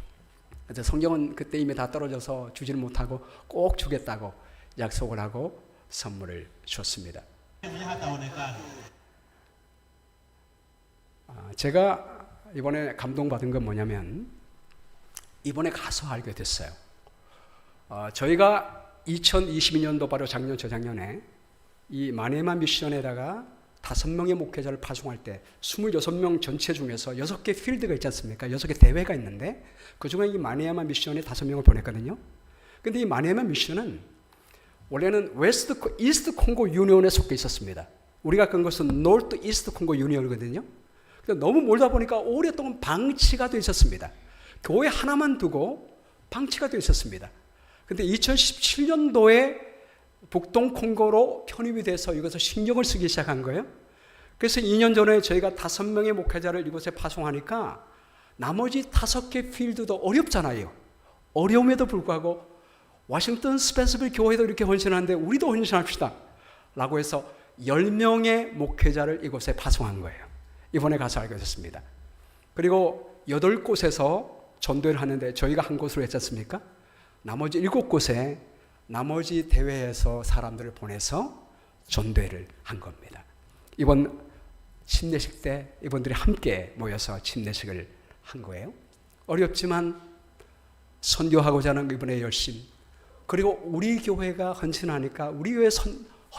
그래서 성경은 그때 이미 다 떨어져서 주지를 못하고 꼭 주겠다고 약속을 하고 선물을 줬습니다. 제가 이번에 감동받은 건 뭐냐면 이번에 가서 알게 됐어요. 저희가 2022년도 바로 작년 저작년에 이 마네마 미션에다가 5명의 목회자를 파송할 때 26명 전체 중에서 6개 필드가 있지 않습니까? 6개 대회가 있는데 그중에 이 마네마 미션에 5명을 보냈거든요. 근데 이 마네마 미션은 원래는 이스트 콩고 유니온에 속해 있었습니다. 우리가 간 것은 노르트 이스트 콩고 유니온이거든요. 근데 너무 멀다 보니까 오랫동안 방치가 되어 있었습니다. 교회 하나만 두고 방치가 되어 있었습니다. 근데 2017년도에 북동 콩고로 편입이 돼서 이것을 신경을 쓰기 시작한 거예요. 그래서 2년 전에 저희가 5명의 목회자를 이곳에 파송하니까 나머지 5개 필드도 어렵잖아요. 어려움에도 불구하고 워싱턴 스펜서빌 교회도 이렇게 헌신하는데 우리도 헌신합시다 라고 해서 10명의 목회자를 이곳에 파송한 거예요. 이번에 가서 알게 됐습니다. 그리고 8곳에서 전도를 하는데 저희가 한 곳으로 했지 않습니까? 나머지 7곳에 나머지 대회에서 사람들을 보내서 전도회를 한 겁니다. 이번 침례식 때 이분들이 함께 모여서 침례식을 한 거예요. 어렵지만 선교하고자 하는 이분의 열심, 그리고 우리 교회가 헌신하니까 우리 교회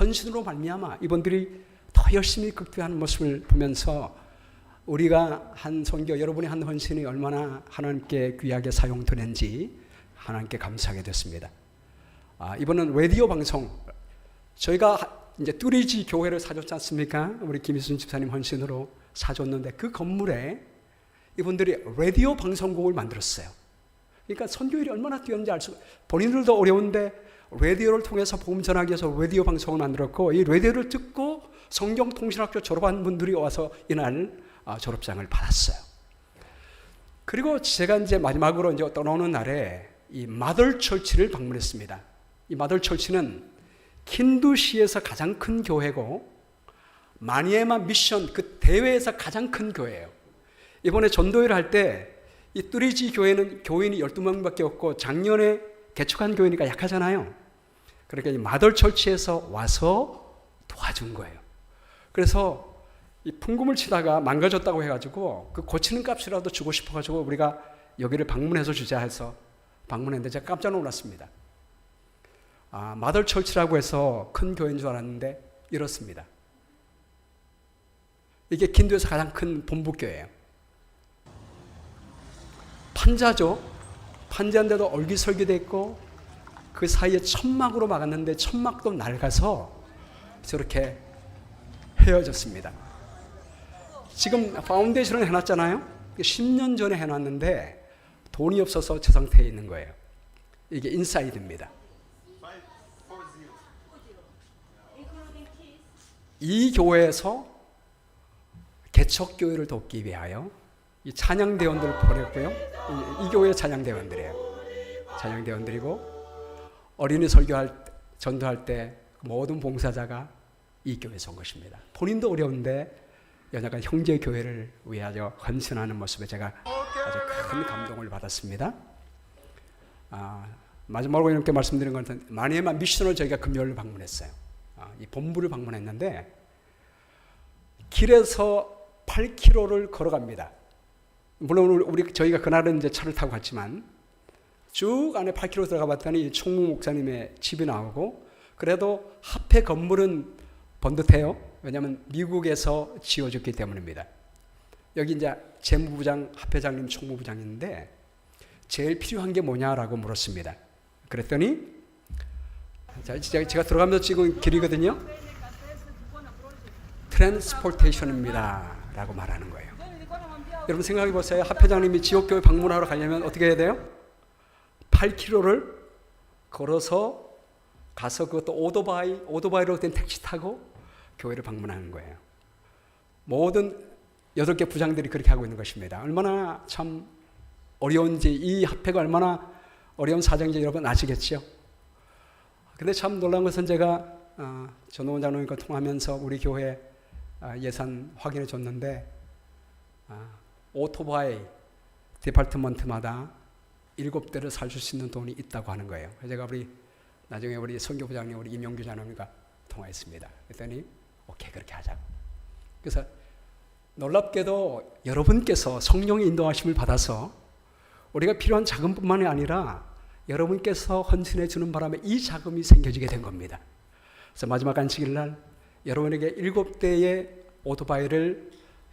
헌신으로 말미암아 이분들이 더 열심히 극대하는 모습을 보면서 우리가 한 선교, 여러분의 한 헌신이 얼마나 하나님께 귀하게 사용되는지 하나님께 감사하게 됐습니다. 이번은 라디오 방송, 저희가 이제 뚜리지 교회를 사줬지 않습니까? 우리 김희순 집사님 헌신으로 사줬는데 그 건물에 이분들이 라디오 방송국을 만들었어요. 그러니까 선교일이 얼마나 뛰었는지 알 수, 본인들도 어려운데 라디오를 통해서 복음 전하기 위해서 라디오 방송을 만들었고 이 라디오를 듣고 성경통신학교 졸업한 분들이 와서 이날 졸업장을 받았어요. 그리고 제가 이제 마지막으로 이제 떠나오는 날에 이 마더 처치를 방문했습니다. 이 마더 처치는 킨두시에서 가장 큰 교회고 마니에마 미션 그 대회에서 가장 큰 교회예요. 이번에 전도회를 할 때 이 뚜리지 교회는 교인이 12명밖에 없고 작년에 개척한 교회니까 약하잖아요. 그러니까 이 마더 처치에서 와서 도와준 거예요. 그래서 이 풍금을 치다가 망가졌다고 해가지고 그 고치는 값이라도 주고 싶어가지고 우리가 여기를 방문해서 주자 해서 방문했는데 제가 깜짝 놀랐습니다. 마더 처치라고 해서 큰 교회인 줄 알았는데 이렇습니다. 이게 긴도에서 가장 큰 본부교회예요. 판자죠. 판자인데도 얼기설기돼 있고 그 사이에 천막으로 막았는데 천막도 낡아서 저렇게 헤어졌습니다. 지금 파운데이션을 해놨잖아요. 10년 전에 해놨는데 돈이 없어서 저 상태에 있는 거예요. 이게 인사이드입니다. 이 교회에서 개척교회를 돕기 위하여 이 찬양대원들을 보냈고요. 이 교회의 찬양대원들이에요. 찬양대원들이고 어린이 전도할 때 모든 봉사자가 이 교회에서 온 것입니다. 본인도 어려운데 연약한 형제 교회를 위하여 헌신하는 모습에 제가 아주 큰 감동을 받았습니다. 마지막으로 이렇게 말씀드린 것은 마니에만 미션을 저희가 금요일 방문했어요. 이 본부를 방문했는데 길에서 8km를 걸어갑니다. 물론 저희가 그날은 이제 차를 타고 갔지만 쭉 안에 8km 들어가 봤더니 총무 목사님의 집이 나오고 그래도 합회 건물은 번듯해요. 왜냐하면 미국에서 지어졌기 때문입니다. 여기 이제 재무부장, 합회장님, 총무부장인데 제일 필요한 게 뭐냐라고 물었습니다. 그랬더니 제가 들어가면서 찍은 길이거든요. 트랜스포테이션입니다 라고 말하는 거예요. 여러분 생각해 보세요. 합회장님이 지역교회 방문하러 가려면 어떻게 해야 돼요? 8km를 걸어서 가서 그것도 오토바이로 된 택시 타고 교회를 방문하는 거예요. 모든 8개 부장들이 그렇게 하고 있는 것입니다. 얼마나 참 어려운지, 이 합회가 얼마나 어려운 사정인지 여러분 아시겠죠? 근데 참 놀라운 것은 제가 전호원 장로님과 통하면서 우리 교회 예산 확인해 줬는데 오토바이 디파트먼트마다 7대를 사줄 수 있는 돈이 있다고 하는 거예요. 제가 나중에 우리 선교부장님, 우리 임용규 장로님과 통화했습니다. 그랬더니 오케이 그렇게 하자고. 그래서 놀랍게도 여러분께서 성령의 인도하심을 받아서 우리가 필요한 자금뿐만이 아니라 여러분께서 헌신해 주는 바람에 이 자금이 생겨지게 된 겁니다. 그래서 마지막 안식일 날 여러분에게 7대의 오토바이를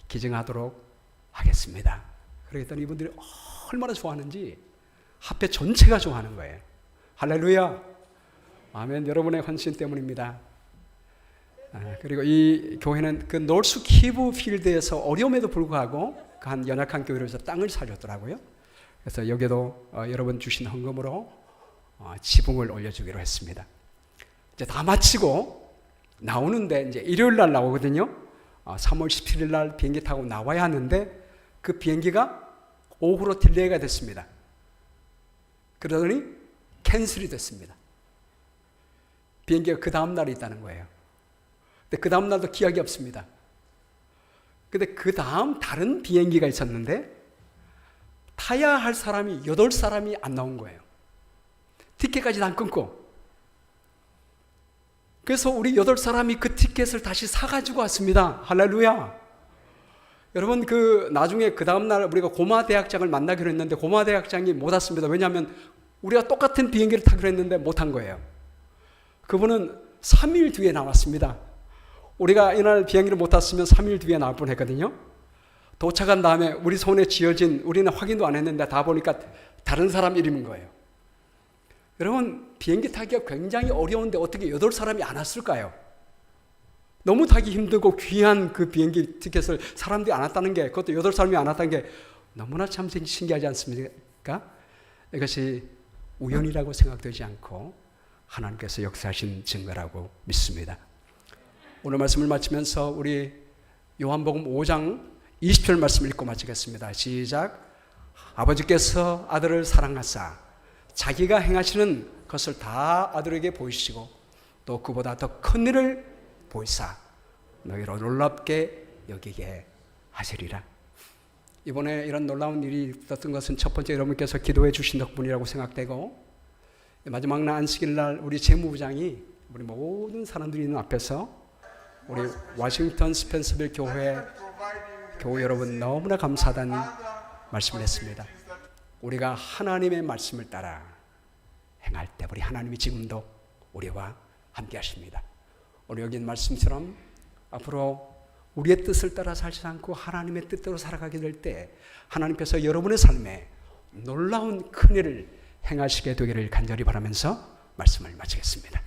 기증하도록 하겠습니다. 그랬더니 이분들이 얼마나 좋아하는지 합회 전체가 좋아하는 거예요. 할렐루야. 아멘. 여러분의 헌신 때문입니다. 그리고 이 교회는 그 노스 키브 필드에서 어려움에도 불구하고 그 한 연약한 교회로서 땅을 사줬더라고요. 그래서 여기도 여러분 주신 헌금으로 지붕을 올려주기로 했습니다. 이제 다 마치고 나오는데 이제 일요일 날 나오거든요. 3월 17일 날 비행기 타고 나와야 하는데 그 비행기가 오후로 딜레이가 됐습니다. 그러더니 캔슬이 됐습니다. 비행기가 그 다음 날에 있다는 거예요. 근데 그 다음 날도 기약이 없습니다. 근데 그 다음 다른 비행기가 있었는데 타야 할 사람이 8사람이 안 나온 거예요. 티켓까지 안 끊고. 그래서 우리 8사람이 그 티켓을 다시 사가지고 왔습니다. 할렐루야. 여러분 나중에 그 다음날 우리가 고마 대학장을 만나기로 했는데 고마 대학장이 못 왔습니다. 왜냐하면 우리가 똑같은 비행기를 타기로 했는데 못 한 거예요. 그분은 3일 뒤에 나왔습니다. 우리가 이날 비행기를 못 탔으면 3일 뒤에 나올 뻔했거든요. 도착한 다음에 우리 손에 쥐어진, 우리는 확인도 안 했는데 다 보니까 다른 사람 이름인 거예요. 여러분 비행기 타기가 굉장히 어려운데 어떻게 8사람이 안 왔을까요? 너무 타기 힘들고 귀한 그 비행기 티켓을 사람들이 안 왔다는 게, 그것도 8사람이 안 왔다는 게 너무나 참 신기하지 않습니까? 이것이 우연이라고 생각되지 않고 하나님께서 역사하신 증거라고 믿습니다. 오늘 말씀을 마치면서 우리 요한복음 5장 20절 말씀 읽고 마치겠습니다. 시작. 아버지께서 아들을 사랑하사 자기가 행하시는 것을 다 아들에게 보이시고 또 그보다 더 큰 일을 보이사 너희로 놀랍게 여기게 하시리라. 이번에 이런 놀라운 일이 있었던 것은 첫 번째 여러분께서 기도해 주신 덕분이라고 생각되고, 마지막 날 안식일 날 우리 재무부장이 우리 모든 사람들이 있는 앞에서 우리 워싱턴 스펜서빌 교회 여러분 너무나 감사하다는 말씀을 했습니다. 우리가 하나님의 말씀을 따라 행할 때 우리 하나님이 지금도 우리와 함께 하십니다. 오늘 여기 있는 말씀처럼 앞으로 우리의 뜻을 따라 살지 않고 하나님의 뜻대로 살아가게 될 때 하나님께서 여러분의 삶에 놀라운 큰일을 행하시게 되기를 간절히 바라면서 말씀을 마치겠습니다.